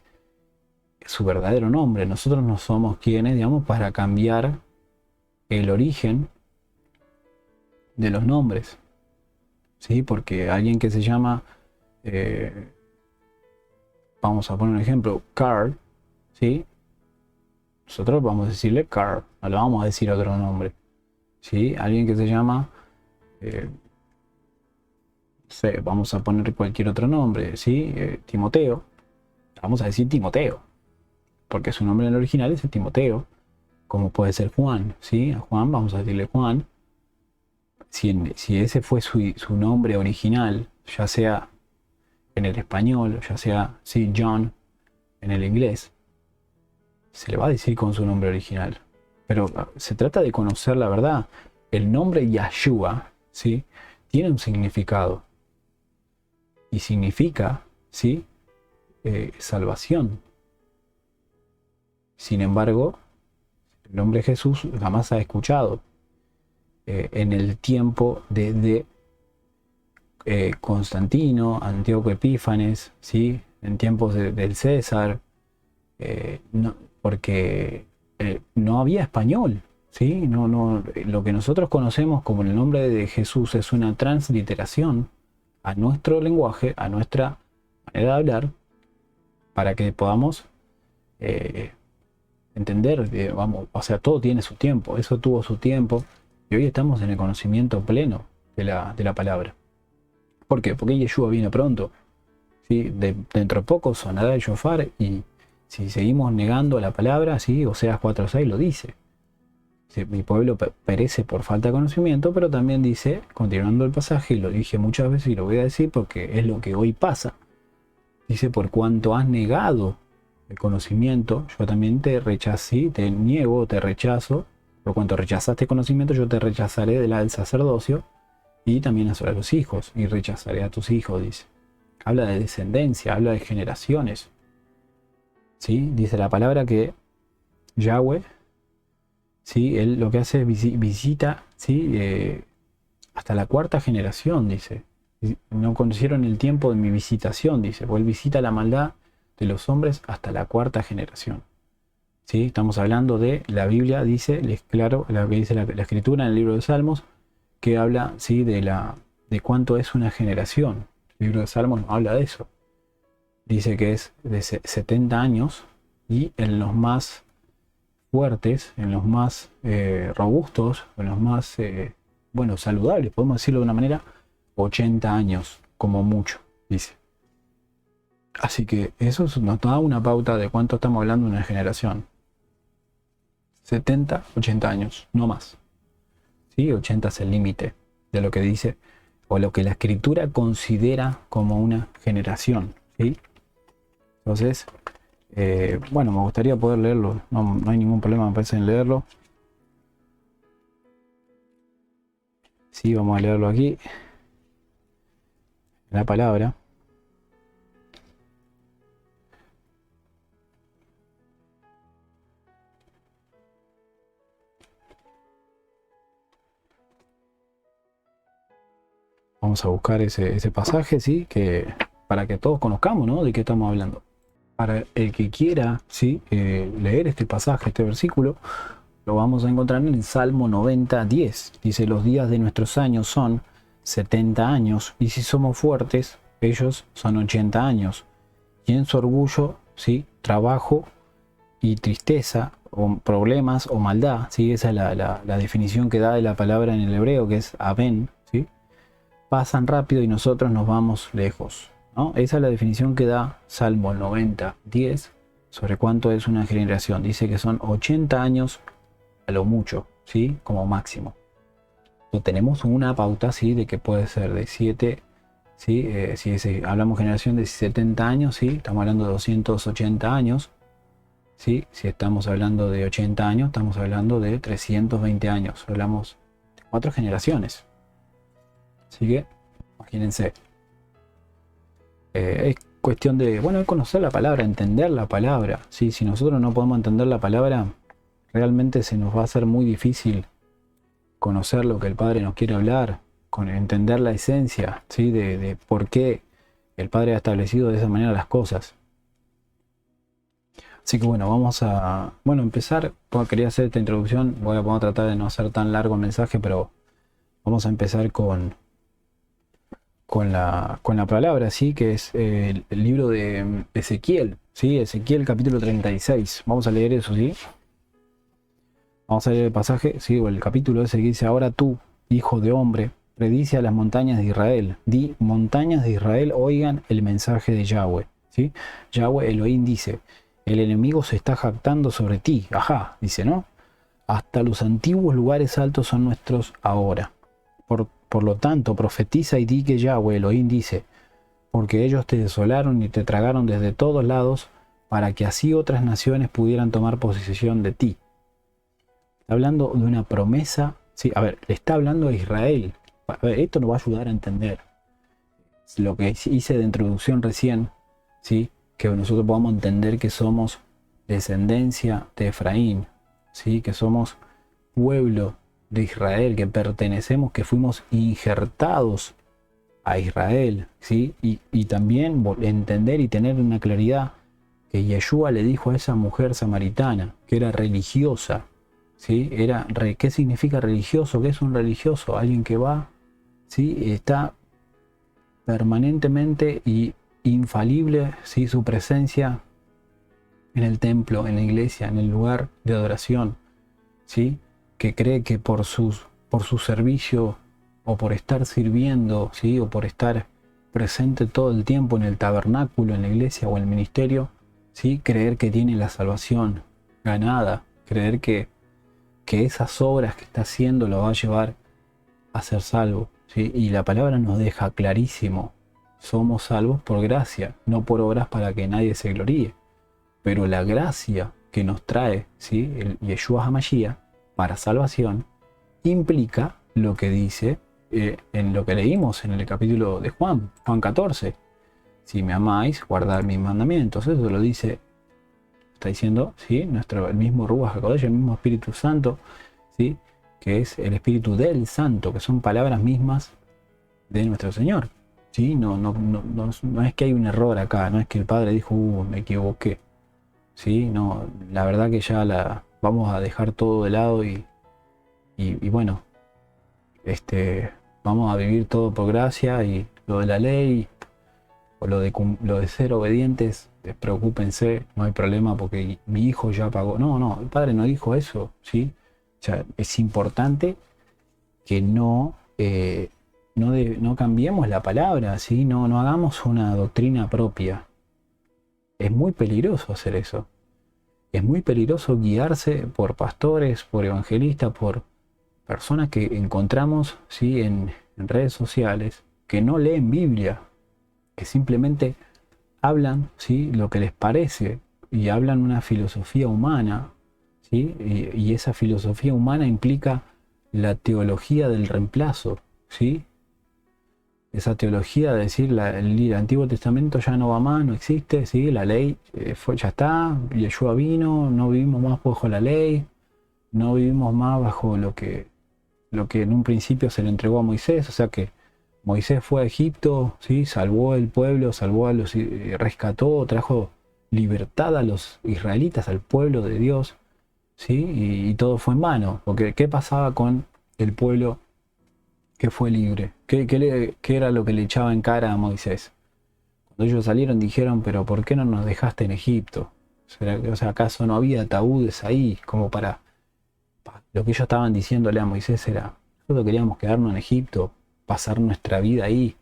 su verdadero nombre. Nosotros no somos quienes, digamos, para cambiar el origen de los nombres, ¿sí? Porque alguien que se llama, vamos a poner un ejemplo, Carl, ¿sí? Nosotros vamos a decirle Carl, no le vamos a decir otro nombre, ¿sí? Alguien que se llama, no sé, vamos a poner cualquier otro nombre, ¿sí? Timoteo, vamos a decir Timoteo, porque su nombre en el original es Timoteo, como puede ser Juan, ¿sí? A Juan vamos a decirle Juan. Si ese fue su nombre original, ya sea en el español, ya sea, sí, John en el inglés, se le va a decir con su nombre original. Pero se trata de conocer la verdad. El nombre Yeshua, ¿sí? Tiene un significado. Y significa, ¿sí? Salvación. Sin embargo, el nombre Jesús jamás ha escuchado. En el tiempo de Constantino, Antíoco Epífanes, ¿sí? En tiempos del César, no, porque no había español, ¿sí? Lo que nosotros conocemos como el nombre de Jesús es una transliteración a nuestro lenguaje, a nuestra manera de hablar, para que podamos entender, vamos, o sea, todo tiene su tiempo, eso tuvo su tiempo, y hoy estamos en el conocimiento pleno de la palabra. ¿Por qué? Porque Yeshua viene pronto, ¿sí? Dentro de poco sonará el shofar, y si seguimos negando la palabra, ¿sí? Oseas 4:6 lo dice. Mi pueblo perece por falta de conocimiento, pero también dice, continuando el pasaje, y lo dije muchas veces y lo voy a decir porque es lo que hoy pasa, dice, por cuanto has negado el conocimiento, yo también te rechacé, te niego, te rechazo. Por cuanto rechazaste conocimiento, yo te rechazaré del sacerdocio y también a los hijos, y rechazaré a tus hijos, dice. Habla de descendencia, habla de generaciones. ¿Sí? Dice la palabra que Yahweh, ¿sí? Él lo que hace es visita, ¿sí? Hasta la cuarta generación, dice. No conocieron el tiempo de mi visitación, dice. Pues él visita la maldad de los hombres hasta la cuarta generación. ¿Sí? Estamos hablando de la Biblia, dice, es claro, lo que dice la escritura en el libro de Salmos, que habla, ¿sí? de cuánto es una generación. El libro de Salmos no habla de eso. Dice que es de 70 años, y en los más fuertes, en los más robustos, en los más saludables, podemos decirlo de una manera, 80 años como mucho, dice. Así que eso nos da una pauta de cuánto estamos hablando de una generación. 70, 80 años, no más. ¿Sí? 80 es el límite de lo que dice o lo que la escritura considera como una generación, ¿sí? Entonces, me gustaría poder leerlo. No hay ningún problema, me parece, en leerlo. Sí, vamos a leerlo aquí. La palabra. Vamos a buscar ese pasaje, ¿sí? Para que todos conozcamos, ¿no? De qué estamos hablando. Para el que quiera, ¿sí? Leer este pasaje, este versículo, lo vamos a encontrar en el Salmo 90:10. Dice, los días de nuestros años son 70 años, y si somos fuertes, ellos son 80 años. Y en su orgullo, ¿sí? Trabajo y tristeza, o problemas o maldad, ¿sí? Esa es la definición que da de la palabra en el hebreo, que es aben, ¿sí? Pasan rápido y nosotros nos vamos lejos, ¿no? Esa es la definición que da Salmo 90:10 sobre cuánto es una generación. Dice que son 80 años a lo mucho, ¿sí? Como máximo. tenemos una pauta, ¿sí? De que puede ser de 7, ¿sí? Si hablamos generación de 70 años, ¿sí? Estamos hablando de 280 años, ¿sí? Si estamos hablando de 80 años, estamos hablando de 320 años. Hablamos de 4 generaciones. Así que, imagínense. Es cuestión de, bueno, conocer la palabra, entender la palabra, ¿sí? Si nosotros no podemos entender la palabra, realmente se nos va a hacer muy difícil conocer lo que el Padre nos quiere hablar, con entender la esencia, ¿sí? De por qué el Padre ha establecido de esa manera las cosas. Así que bueno, vamos a empezar. Quería hacer esta introducción, vamos a tratar de no hacer tan largo el mensaje, pero vamos a empezar con la palabra, ¿sí? Que es el libro de Ezequiel, ¿sí? Ezequiel capítulo 36. Vamos a leer eso, ¿sí? Vamos a leer el pasaje, ¿sí? O el capítulo ese que dice: ahora tú, hijo de hombre, predice a las montañas de Israel. Di: montañas de Israel, oigan el mensaje de Yahweh, ¿sí? Yahweh Elohim dice: el enemigo se está jactando sobre ti. Ajá, dice, ¿no? Hasta los antiguos lugares altos son nuestros ahora. Por lo tanto, profetiza y di que Yahweh Elohim dice: porque ellos te desolaron y te tragaron desde todos lados, para que así otras naciones pudieran tomar posesión de ti. Está hablando de una promesa, sí, a ver, le está hablando a Israel. A ver, esto nos va a ayudar a entender lo que hice de introducción recién, ¿sí? Que nosotros podamos entender que somos descendencia de Efraín, ¿sí? Que somos pueblo de Israel, que pertenecemos, que fuimos injertados a Israel, ¿sí? Y también entender y tener una claridad que Yeshua le dijo a esa mujer samaritana, que era religiosa, ¿sí? ¿Qué significa religioso? ¿Qué es un religioso? Alguien que va, ¿sí? Está permanentemente y infalible, ¿sí? Su presencia en el templo, en la iglesia, en el lugar de adoración, ¿sí? Que cree que por su servicio o por estar sirviendo, ¿sí? O por estar presente todo el tiempo en el tabernáculo, en la iglesia o en el ministerio, ¿sí? Creer que tiene la salvación ganada, creer que esas obras que está haciendo lo va a llevar a ser salvo, ¿sí? Y la palabra nos deja clarísimo: somos salvos por gracia, no por obras para que nadie se gloríe. Pero la gracia que nos trae, ¿sí? El Yeshua HaMashiach para salvación implica lo que dice en lo que leímos en el capítulo de Juan 14. Si me amáis, guardad mis mandamientos. Eso lo dice, está diciendo, ¿sí? El mismo Ruach HaKodesh, el mismo Espíritu Santo, ¿sí? Que es el Espíritu del Santo, que son palabras mismas de nuestro Señor, ¿sí? No es que hay un error acá, no es que el Padre dijo: me equivoqué, ¿sí? No, la verdad que ya vamos a dejar todo de lado y bueno, vamos a vivir todo por gracia, y lo de la ley o lo de ser obedientes, despreocúpense, no hay problema porque mi hijo ya pagó. No, el Padre no dijo eso, ¿sí? O sea, es importante que no cambiemos la palabra, ¿sí? No hagamos una doctrina propia. Es muy peligroso hacer eso. Es muy peligroso guiarse por pastores, por evangelistas, por personas que encontramos, ¿sí? en redes sociales, que no leen Biblia, que simplemente hablan, ¿sí? Lo que les parece, y hablan una filosofía humana, ¿sí? Y esa filosofía humana implica la teología del reemplazo, ¿sí? Esa teología de decir el Antiguo Testamento ya no va más, no existe, ¿sí? La ley ya está, Yeshua vino, no vivimos más bajo la ley, no vivimos más bajo lo que en un principio se le entregó a Moisés. O sea que Moisés fue a Egipto, ¿sí? Salvó el pueblo, rescató, trajo libertad a los israelitas, al pueblo de Dios, ¿sí? Y todo fue en vano, porque ¿qué pasaba con el pueblo que fue libre? ¿Qué era lo que le echaba en cara a Moisés? Cuando ellos salieron dijeron: pero ¿por qué no nos dejaste en Egipto? O sea, ¿acaso no había ataúdes ahí como para...? Lo que ellos estaban diciéndole a Moisés era: nosotros queríamos quedarnos en Egipto, pasar nuestra vida ahí.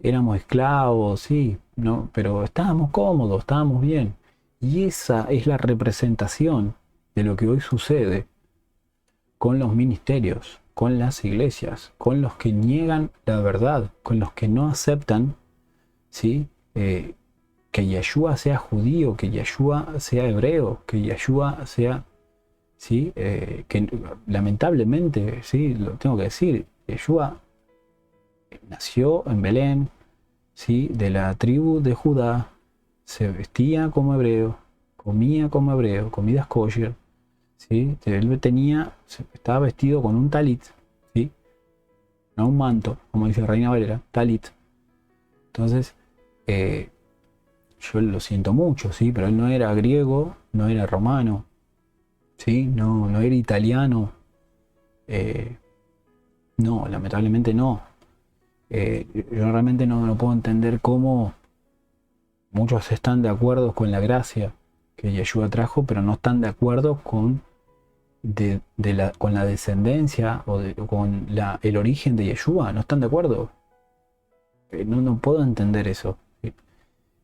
Éramos esclavos, sí, ¿no? Pero estábamos cómodos, estábamos bien. Y esa es la representación de lo que hoy sucede con los ministerios, con las iglesias, con los que niegan la verdad, con los que no aceptan, ¿sí? Que Yeshua sea judío, que Yeshua sea hebreo, que Yeshua sea, ¿sí? Que lamentablemente, ¿sí? Lo tengo que decir, Yeshua nació en Belén, ¿sí? De la tribu de Judá, se vestía como hebreo, comía como hebreo, comidas kosher, ¿sí? Él estaba vestido con un talit, ¿sí? No un manto, como dice Reina Valera, talit. Entonces, yo lo siento mucho, ¿sí? Pero él no era griego, no era romano, ¿sí? No era italiano. No, lamentablemente no. Yo realmente no puedo entender cómo muchos están de acuerdo con la gracia que Yeshua trajo, pero no están de acuerdo con, con la descendencia o con el origen de Yeshua. No están de acuerdo. No puedo entender eso.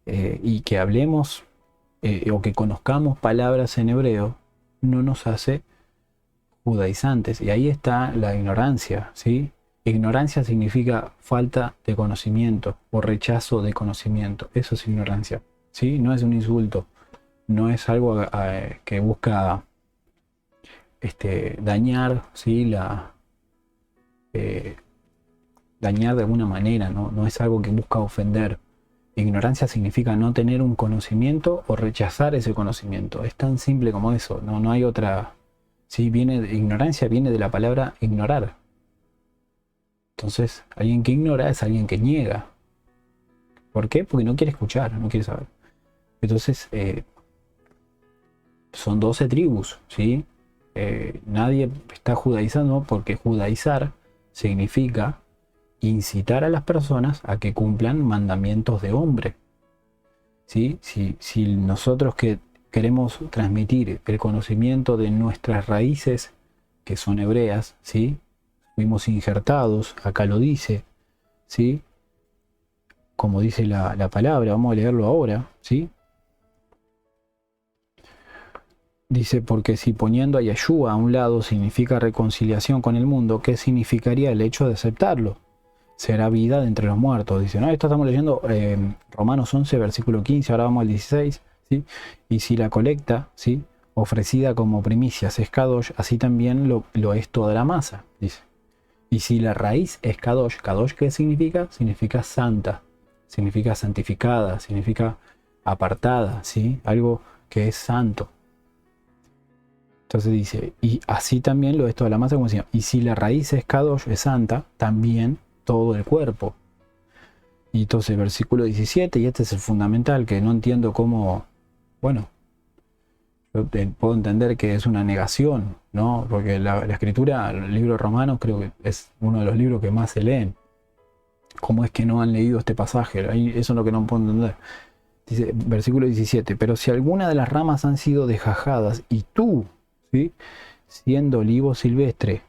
Y que hablemos o que conozcamos palabras en hebreo no nos hace judaizantes. Y ahí está la ignorancia, ¿sí? Ignorancia significa falta de conocimiento o rechazo de conocimiento. Eso es ignorancia, ¿sí? No es un insulto, no es algo que busca dañar, ¿sí? Dañar de alguna manera, ¿no? No es algo que busca ofender. Ignorancia significa no tener un conocimiento o rechazar ese conocimiento. Es tan simple como eso, no hay otra. Sí, ignorancia viene de la palabra ignorar. Entonces, alguien que ignora es alguien que niega. ¿Por qué? Porque no quiere escuchar, no quiere saber. Entonces, son 12 tribus, ¿sí? Nadie está judaizando, porque judaizar significa incitar a las personas a que cumplan mandamientos de hombre, ¿sí? Si nosotros que queremos transmitir el conocimiento de nuestras raíces, que son hebreas, ¿sí? Fuimos injertados, acá lo dice, ¿sí? Como dice la palabra, vamos a leerlo ahora, ¿sí? Dice, porque si poniendo a Yeshua a un lado significa reconciliación con el mundo, ¿qué significaría el hecho de aceptarlo? Será vida de entre los muertos. Dice, no, esto estamos leyendo Romanos 11, versículo 15, ahora vamos al 16, ¿sí? Y si la colecta, ¿sí? Ofrecida como primicias es Kadosh, así también lo es toda la masa, dice. Y si la raíz es Kadosh, ¿Kadosh qué significa? Significa santa, significa santificada, significa apartada, ¿sí? Algo que es santo. Entonces dice, y así también lo es toda la masa, como decía, y si la raíz es Kadosh, es santa, también todo el cuerpo. Y entonces versículo 17, y este es el fundamental, que no entiendo cómo, bueno, yo puedo entender que es una negación, ¿no? Porque la escritura, el libro de Romanos, creo que es uno de los libros que más se leen. ¿Cómo es que no han leído este pasaje? Ahí, eso es lo que no puedo entender. Dice, versículo 17, pero si alguna de las ramas han sido desgajadas y tú, ¿sí? Siendo olivo silvestre,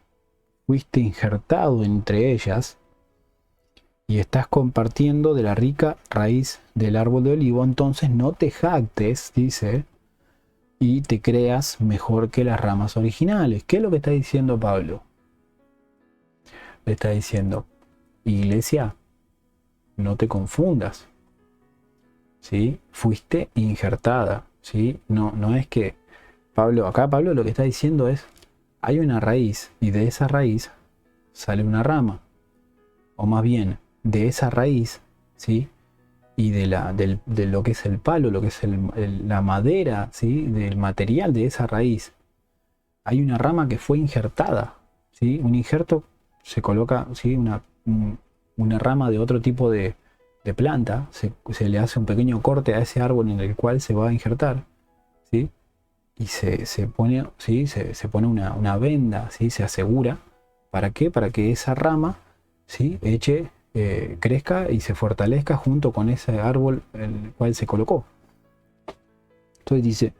fuiste injertado entre ellas y estás compartiendo de la rica raíz del árbol de olivo, entonces no te jactes, dice, y te creas mejor que las ramas originales. ¿Qué es lo que está diciendo Pablo? Le está diciendo, iglesia, no te confundas, ¿sí? Fuiste injertada, ¿sí? No es que Pablo lo que está diciendo es, hay una raíz y de esa raíz sale una rama, o más bien de esa raíz, ¿sí? Y de lo que es el palo, lo que es la madera, ¿sí? Del material de esa raíz, hay una rama que fue injertada, ¿sí? Un injerto se coloca, ¿sí? Una rama de otro tipo de planta, se le hace un pequeño corte a ese árbol en el cual se va a injertar, ¿sí? Y se pone, ¿sí? se pone una venda, ¿sí? Se asegura. ¿Para qué? Para que esa rama, ¿sí? Crezca y se fortalezca junto con ese árbol en el cual se colocó. Entonces dice,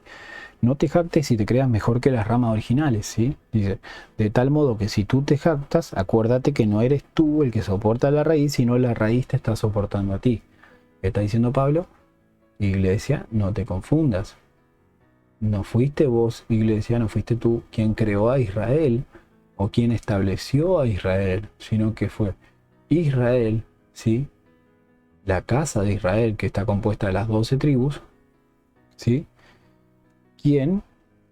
no te jactes y te creas mejor que las ramas originales, ¿sí? Dice, de tal modo que si tú te jactas, acuérdate que no eres tú el que soporta la raíz, sino la raíz te está soportando a ti. ¿Qué está diciendo Pablo? Iglesia, no te confundas. No fuiste vos, iglesia, no fuiste tú quien creó a Israel o quién estableció a Israel, sino que fue Israel, ¿sí? La casa de Israel, que está compuesta de las 12 tribus, ¿sí? ¿Quién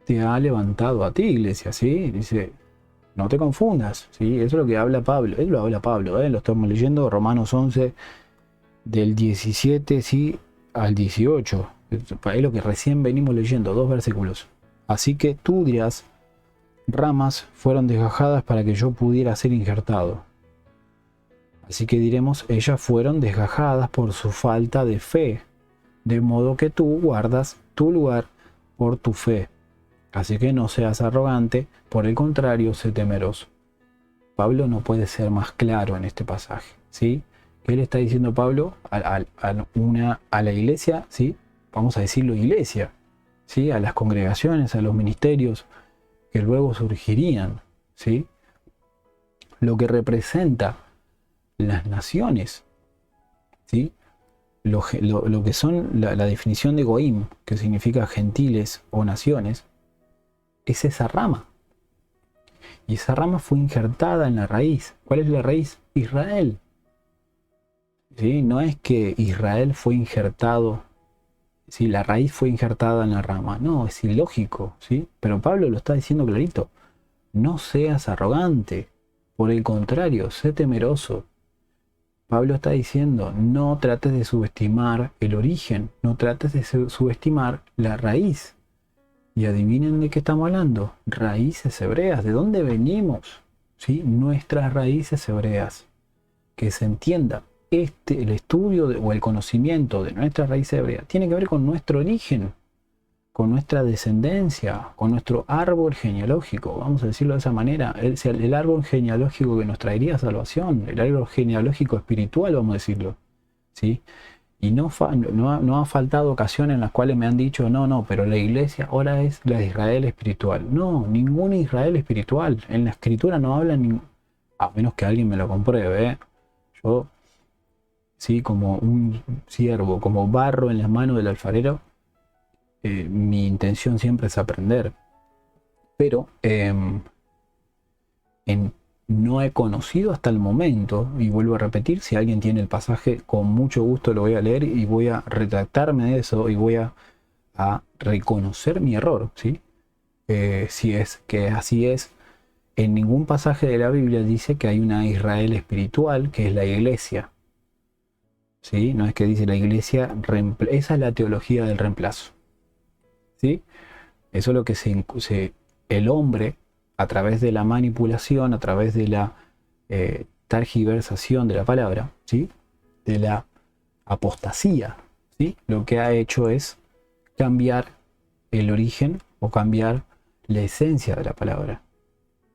te ha levantado a ti, iglesia? ¿Sí? Dice, no te confundas, ¿sí? Eso es lo que habla Pablo. Él lo habla Pablo, ¿eh? Lo estamos leyendo, Romanos 11, del 17, ¿sí? Al 18. Es lo que recién venimos leyendo, 2 versículos. Así que tú dirás, ramas fueron desgajadas para que yo pudiera ser injertado. Así que diremos, ellas fueron desgajadas por su falta de fe, de modo que tú guardas tu lugar por tu fe. Así que no seas arrogante, por el contrario, sé temeroso. Pablo no puede ser más claro en este pasaje, ¿sí? ¿Qué le está diciendo Pablo a la iglesia? ¿Sí? Vamos a decirlo iglesia, ¿sí? A las congregaciones, a los ministerios que luego surgirían, ¿sí? Lo que representa las naciones, ¿sí? Lo que son la definición de Goim, que significa gentiles o naciones, es esa rama. Y esa rama fue injertada en la raíz. ¿Cuál es la raíz? Israel. ¿Sí? No es que Israel fue injertado, ¿sí? La raíz fue injertada en la rama. No, es ilógico, ¿sí? Pero Pablo lo está diciendo clarito. No seas arrogante. Por el contrario, sé temeroso. Pablo está diciendo, no trates de subestimar el origen, no trates de subestimar la raíz. Y adivinen de qué estamos hablando. Raíces hebreas. ¿De dónde venimos? ¿Sí? Nuestras raíces hebreas. Que se entienda. El estudio o el conocimiento de nuestras raíces hebreas tiene que ver con nuestro origen, con nuestra descendencia, con nuestro árbol genealógico. Vamos a decirlo de esa manera. El árbol genealógico que nos traería salvación. El árbol genealógico espiritual, vamos a decirlo. ¿Sí? Y no ha faltado ocasiones en las cuales me han dicho, no, pero la iglesia ahora es la de Israel espiritual. No, ningún Israel espiritual. En la escritura no habla a menos que alguien me lo compruebe, ¿eh? Yo, sí, como un siervo, como barro en las manos del alfarero, mi intención siempre es aprender. Pero no he conocido hasta el momento, y vuelvo a repetir, si alguien tiene el pasaje, con mucho gusto lo voy a leer y voy a retractarme de eso y voy a reconocer mi error, ¿sí? Si es que así es, en ningún pasaje de la Biblia dice que hay una Israel espiritual, que es la iglesia, ¿sí? No es que dice la iglesia, esa es la teología del reemplazo, ¿sí? Eso es lo que el hombre, a través de la manipulación, a través de la tergiversación de la palabra, ¿sí? De la apostasía, ¿sí? Lo que ha hecho es cambiar el origen o cambiar la esencia de la palabra.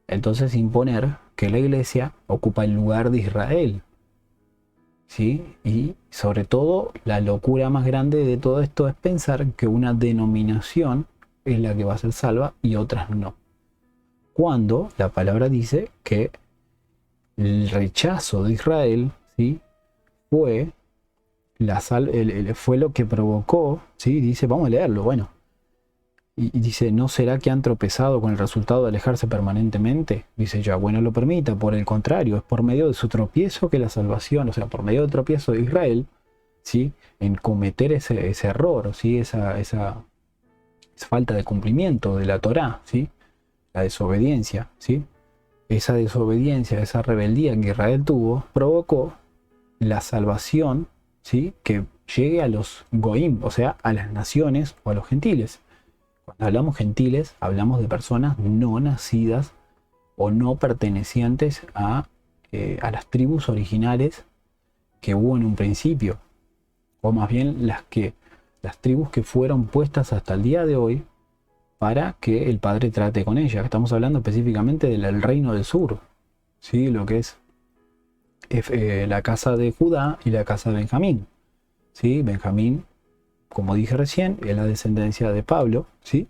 Entonces imponer que la iglesia ocupa el lugar de Israel, ¿sí? Y sobre todo la locura más grande de todo esto es pensar que una denominación es la que va a ser salva y otras no. Cuando la palabra dice que el rechazo de Israel, ¿sí? fue lo que provocó, ¿sí? Dice, vamos a leerlo, bueno. Y dice, ¿no será que han tropezado con el resultado de alejarse permanentemente? Dice ya, bueno, lo permita, por el contrario, es por medio de su tropiezo que la salvación, o sea, por medio del tropiezo de Israel, ¿sí? En cometer ese error, ¿sí? Esa falta de cumplimiento de la Torá, ¿sí? La desobediencia, ¿sí? Esa desobediencia, esa rebeldía que Israel tuvo, provocó la salvación, ¿sí? Que llegue a los goim, o sea, a las naciones o a los gentiles. Cuando hablamos gentiles, hablamos de personas no nacidas o no pertenecientes a las tribus originales que hubo en un principio, o más bien las tribus que fueron puestas hasta el día de hoy para que el Padre trate con ellas. Estamos hablando específicamente del reino del sur, ¿sí? Lo que es la casa de Judá y la casa de Benjamín, ¿sí? Benjamín, como dije recién, es la descendencia de Pablo, ¿sí?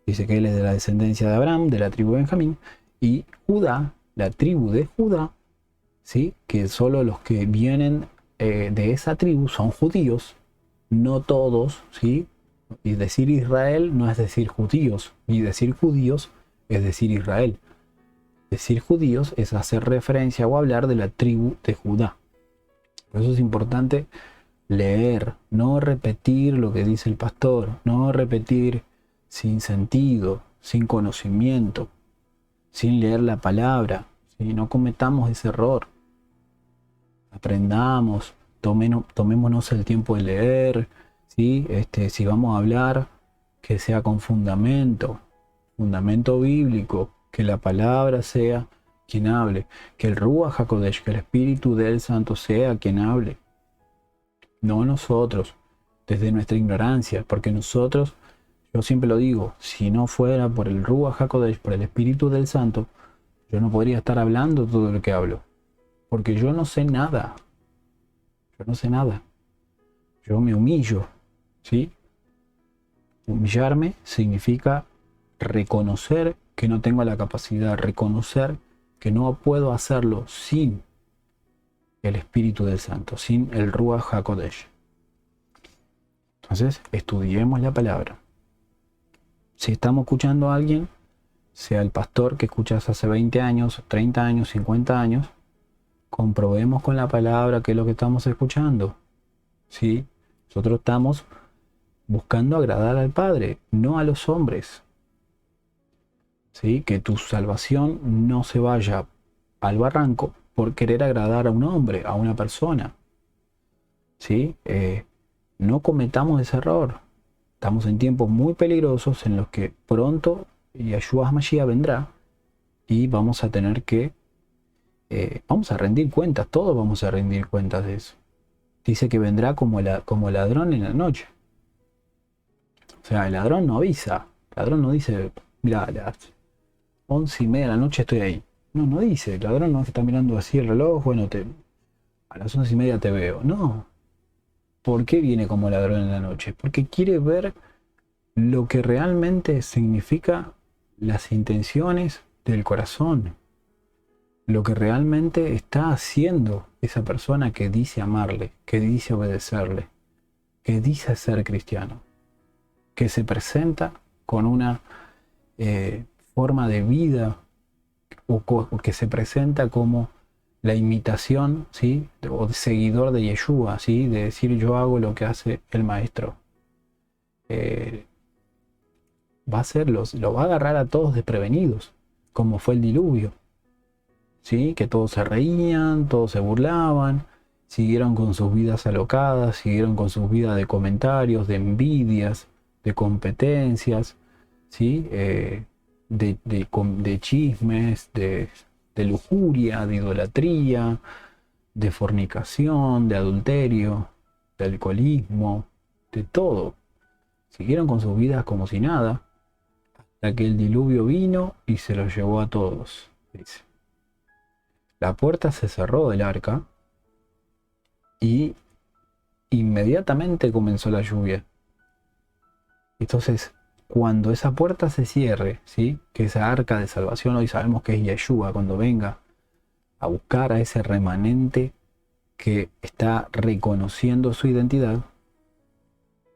Dice que él es de la descendencia de Abraham, de la tribu de Benjamín, y Judá, la tribu de Judá, ¿sí? Que solo los que vienen de esa tribu son judíos, no todos, ¿sí? Y decir Israel no es decir judíos, y decir judíos es decir Israel. decir judíos es hacer referencia o hablar de la tribu de Judá. Por eso es importante leer, no repetir lo que dice el pastor, no repetir sin sentido, sin conocimiento, sin leer la palabra, ¿sí? No cometamos ese error. Aprendamos, tomémonos el tiempo de leer, ¿sí? Si vamos a hablar, que sea con fundamento bíblico, que la palabra sea quien hable, que el Ruach HaKodesh, que el Espíritu del Santo sea quien hable, no nosotros, desde nuestra ignorancia, porque nosotros, yo siempre lo digo, si no fuera por el Ruach HaKodesh, por el Espíritu del Santo, yo no podría estar hablando todo lo que hablo, porque yo no sé nada, yo me humillo, ¿sí? Humillarme significa reconocer que no tengo la capacidad, reconocer que no puedo hacerlo sin el Espíritu del Santo, sin el Ruach HaKodesh. Entonces, estudiemos la palabra. Si estamos escuchando a alguien, sea el pastor que escuchas hace 20 años, 30 años, 50 años, comprobemos con la palabra qué es lo que estamos escuchando. ¿Sí? Nosotros estamos buscando agradar al Padre, no a los hombres. ¿Sí? Que tu salvación no se vaya al barranco por querer agradar a un hombre, a una persona. ¿Sí? No cometamos ese error. Estamos en tiempos muy peligrosos en los que pronto Yeshua HaMashiach vendrá y vamos a tener que vamos a rendir cuentas, todos vamos a rendir cuentas de eso. Dice que vendrá como ladrón en la noche. O sea, el ladrón no avisa. El ladrón no dice, mira, a las 11:30 de la noche estoy ahí. No dice. El ladrón no está mirando así el reloj, bueno, a las 11:30 te veo. No. ¿Por qué viene como ladrón en la noche? Porque quiere ver lo que realmente significa las intenciones del corazón. Lo que realmente está haciendo esa persona que dice amarle, que dice obedecerle, que dice ser cristiano, que se presenta con una forma de vida o que se presenta como la imitación, ¿sí? O seguidor de Yeshua, ¿sí? De decir yo hago lo que hace el maestro. Lo va a agarrar a todos desprevenidos, como fue el diluvio. ¿Sí? Que todos se reían, todos se burlaban, siguieron con sus vidas alocadas, siguieron con sus vidas de comentarios, de envidias, de competencias, ¿sí? De chismes, de lujuria, de idolatría, de fornicación, de adulterio, de alcoholismo, de todo. Siguieron con sus vidas como si nada, hasta que el diluvio vino y se los llevó a todos, dice. La puerta se cerró del arca y inmediatamente comenzó la lluvia. Entonces, cuando esa puerta se cierre, ¿sí? Que esa arca de salvación, hoy sabemos que es Yeshua, cuando venga a buscar a ese remanente que está reconociendo su identidad,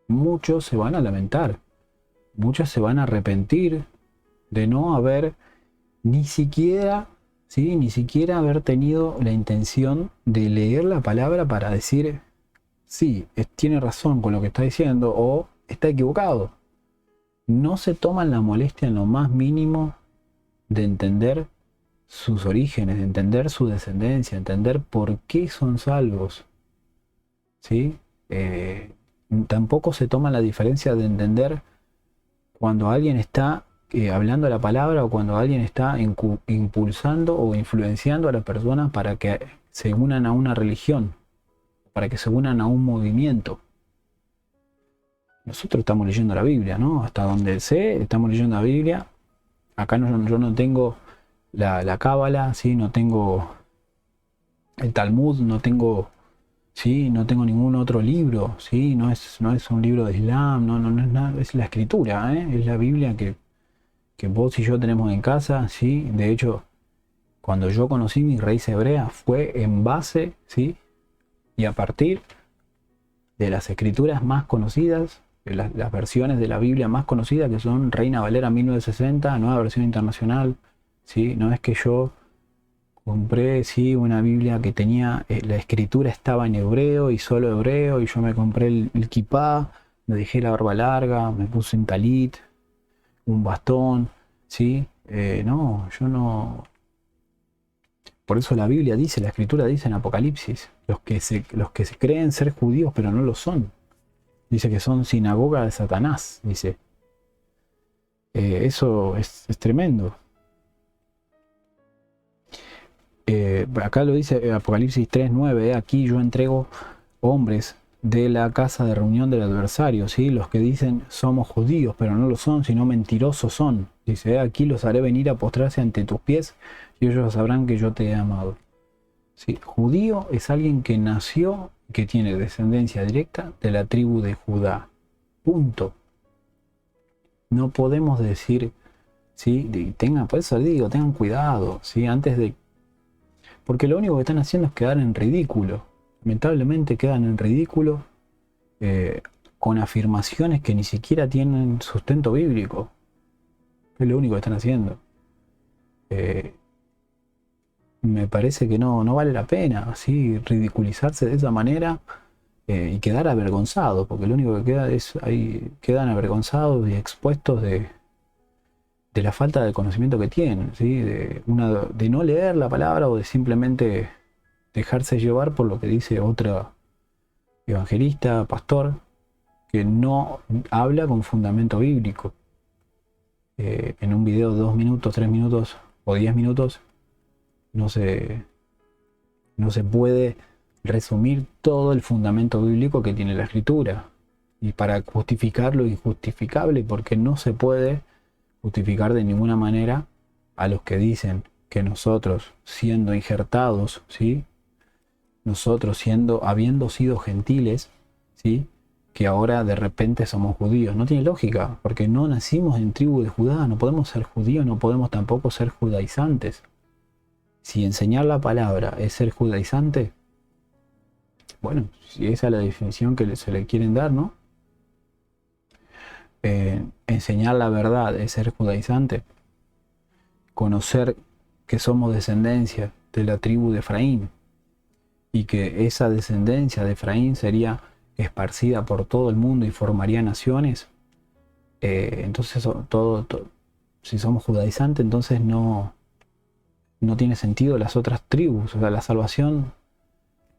muchos se van a lamentar, muchos se van a arrepentir de no haber ni siquiera haber tenido la intención de leer la palabra para decir, sí, tiene razón con lo que está diciendo o está equivocado. No se toman la molestia en lo más mínimo de entender sus orígenes, de entender su descendencia, entender por qué son salvos. ¿Sí? Tampoco se toma la diferencia de entender cuando alguien está hablando la palabra o cuando alguien está impulsando o influenciando a las personas para que se unan a una religión, para que se unan a un movimiento. Nosotros estamos leyendo la Biblia, ¿no? Hasta donde sé, estamos leyendo la Biblia. Acá yo no tengo la Cábala, ¿sí? No tengo el Talmud, no tengo ningún otro libro, ¿sí? No es un libro de Islam, no es nada, es la escritura, es la Biblia que vos y yo tenemos en casa, ¿sí? De hecho, cuando yo conocí mi raíz hebrea fue en base, ¿sí? Y a partir de las escrituras más conocidas, de las versiones de la Biblia más conocidas, que son Reina Valera 1960, Nueva Versión Internacional ¿sí? No es que yo compré, sí, una Biblia que tenía, la escritura estaba en hebreo y solo hebreo, y yo me compré el kipá, me dejé la barba larga, me puse un talit, un bastón, ¿sí? No, yo no... Por eso la Biblia dice, la escritura dice en Apocalipsis, los que se creen ser judíos pero no lo son. Dice que son sinagoga de Satanás, dice. Eso es tremendo. Acá lo dice Apocalipsis 3:9, aquí yo entrego hombres de la casa de reunión del adversario, ¿sí? Los que dicen somos judíos, pero no lo son, sino mentirosos son. Dice, aquí los haré venir a postrarse ante tus pies y ellos sabrán que yo te he amado. ¿Sí? Judío es alguien que nació, que tiene descendencia directa de la tribu de Judá. Punto. No podemos decir, ¿sí? Por eso digo, tengan cuidado, ¿sí? Antes de... Porque lo único que están haciendo es quedar en ridículo. Lamentablemente quedan en ridículo con afirmaciones que ni siquiera tienen sustento bíblico. Es lo único que están haciendo. Me parece que no vale la pena así ridiculizarse de esa manera y quedar avergonzados, porque lo único que queda es ahí quedan avergonzados y expuestos de la falta de conocimiento que tienen, ¿sí? De no leer la palabra o de simplemente dejarse llevar por lo que dice otro evangelista, pastor, que no habla con fundamento bíblico. En un video de 2 minutos, 3 minutos o 10 minutos no se puede resumir todo el fundamento bíblico que tiene la escritura. Y para justificar lo injustificable, porque no se puede justificar de ninguna manera a los que dicen que nosotros siendo injertados, ¿sí? Nosotros habiendo sido gentiles, ¿sí? Que ahora de repente somos judíos. No tiene lógica, porque no nacimos en tribu de Judá, no podemos ser judíos, no podemos tampoco ser judaizantes. Si enseñar la palabra es ser judaizante, bueno, si esa es la definición que se le quieren dar, ¿no? Enseñar la verdad es ser judaizante. Conocer que somos descendencia de la tribu de Efraín y que esa descendencia de Efraín sería esparcida por todo el mundo y formaría naciones. Entonces, si somos judaizantes, entonces no tiene sentido las otras tribus. O sea, la salvación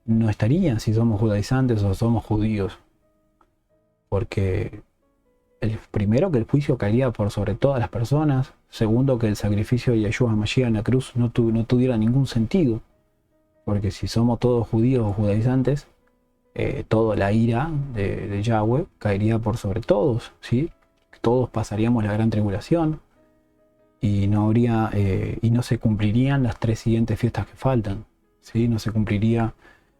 no estaría si somos judaizantes o somos judíos. Porque primero, que el juicio caería por sobre todas las personas. Segundo, que el sacrificio de Yeshua Mashiach en la cruz no tuviera ningún sentido. Porque si somos todos judíos o judaizantes, toda la ira de Yahweh caería por sobre todos, ¿sí? Todos pasaríamos la gran tribulación y no se cumplirían las 3 siguientes fiestas que faltan, ¿sí? No se cumpliría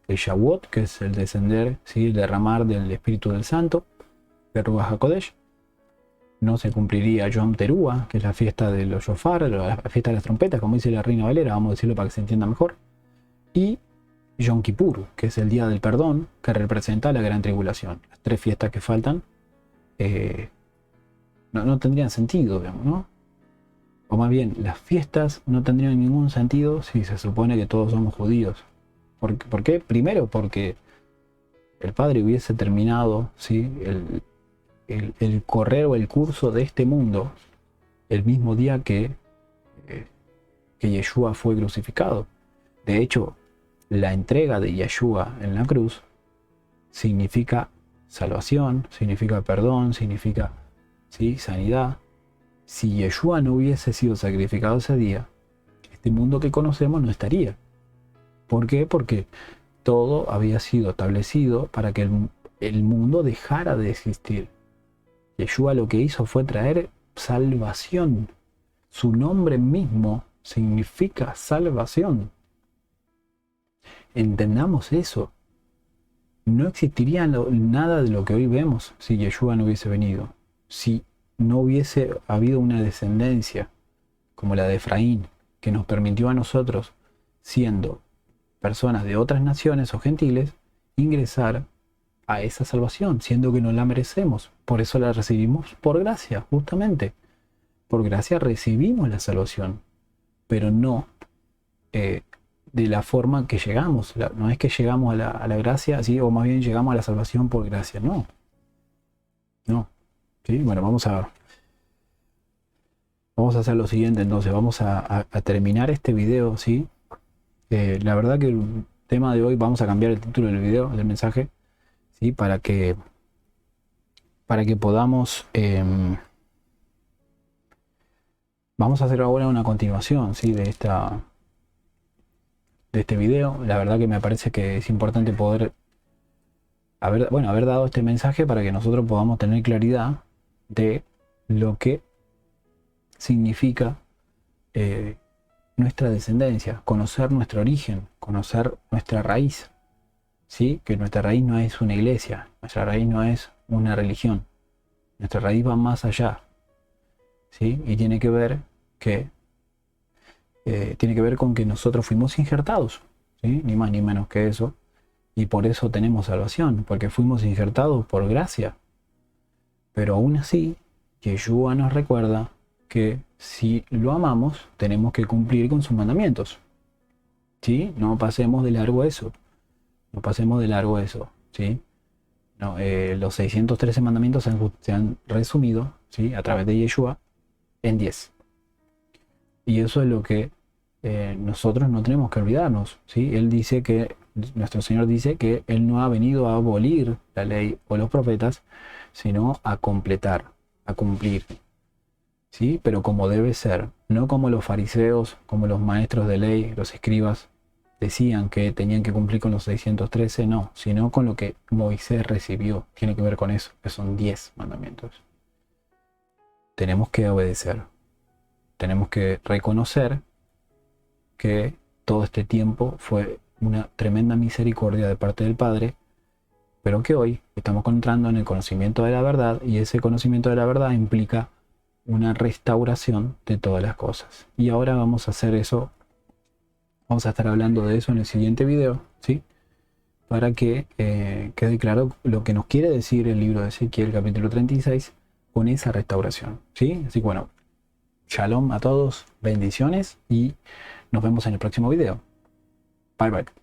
el Shavuot, que es el descender, ¿sí? El derramar del Espíritu del Santo, de Ruach HaKodesh. No se cumpliría Yom Teruah, que es la fiesta de los shofar, la fiesta de las trompetas, como dice la Reina Valera, vamos a decirlo para que se entienda mejor. Y Yom Kippur, que es el día del perdón, que representa la gran tribulación. Las 3 fiestas que faltan no tendrían sentido, digamos, ¿no? O más bien, las fiestas no tendrían ningún sentido si se supone que todos somos judíos. ¿Por qué? Primero porque el Padre hubiese terminado, ¿sí? el correr o el curso de este mundo el mismo día que Yeshua fue crucificado. De hecho, la entrega de Yeshua en la cruz significa salvación, significa perdón, significa, ¿sí? Sanidad. Si Yeshua no hubiese sido sacrificado ese día, este mundo que conocemos no estaría. ¿Por qué? Porque todo había sido establecido para que el mundo dejara de existir. Yeshua lo que hizo fue traer salvación. Su nombre mismo significa salvación. Entendamos eso. No existiría nada de lo que hoy vemos si Yeshua no hubiese venido. Si no hubiese habido una descendencia como la de Efraín, que nos permitió a nosotros, siendo personas de otras naciones o gentiles, ingresar a esa salvación, siendo que no la merecemos. Por eso la recibimos por gracia, justamente. Por gracia recibimos la salvación. pero no de la forma que llegamos. No es que llegamos a la gracia, ¿sí? O más bien llegamos a la salvación por gracia. No, no. ¿Sí? Bueno, vamos a hacer lo siguiente entonces. Vamos a terminar este video, ¿sí? La verdad que el tema de hoy, vamos a cambiar el título del video, del mensaje, ¿sí? Para que podamos... vamos a hacer ahora una continuación, ¿sí? de este video. La verdad que me parece que es importante poder haber dado este mensaje para que nosotros podamos tener claridad de lo que significa nuestra descendencia, conocer nuestro origen, conocer nuestra raíz, ¿sí? Que nuestra raíz no es una iglesia, nuestra raíz no es una religión, nuestra raíz va más allá, ¿sí? Y tiene que ver con que nosotros fuimos injertados, ¿sí? Ni más ni menos que eso, y por eso tenemos salvación, porque fuimos injertados por gracia. Pero aún así, Yeshua nos recuerda que si lo amamos, tenemos que cumplir con sus mandamientos, ¿sí? No pasemos de largo eso, no pasemos de largo eso, ¿sí? No, los 613 mandamientos se han resumido, ¿sí? A través de Yeshua en 10. Y eso es lo que nosotros no tenemos que olvidarnos, ¿sí? Nuestro Señor dice que Él no ha venido a abolir la ley o los profetas, sino a completar, a cumplir, ¿sí? Pero como debe ser, no como los fariseos, como los maestros de ley, los escribas, decían que tenían que cumplir con los 613, no, sino con lo que Moisés recibió. Tiene que ver con eso, que son 10 mandamientos. Tenemos que obedecer. Tenemos que reconocer que todo este tiempo fue una tremenda misericordia de parte del Padre, pero que hoy estamos entrando en el conocimiento de la verdad, y ese conocimiento de la verdad implica una restauración de todas las cosas. Y ahora vamos a hacer eso, vamos a estar hablando de eso en el siguiente video, ¿sí? Para que quede claro lo que nos quiere decir el libro de Ezequiel capítulo 36 con esa restauración, ¿sí? Así que bueno, shalom a todos, bendiciones y nos vemos en el próximo video. Bye bye.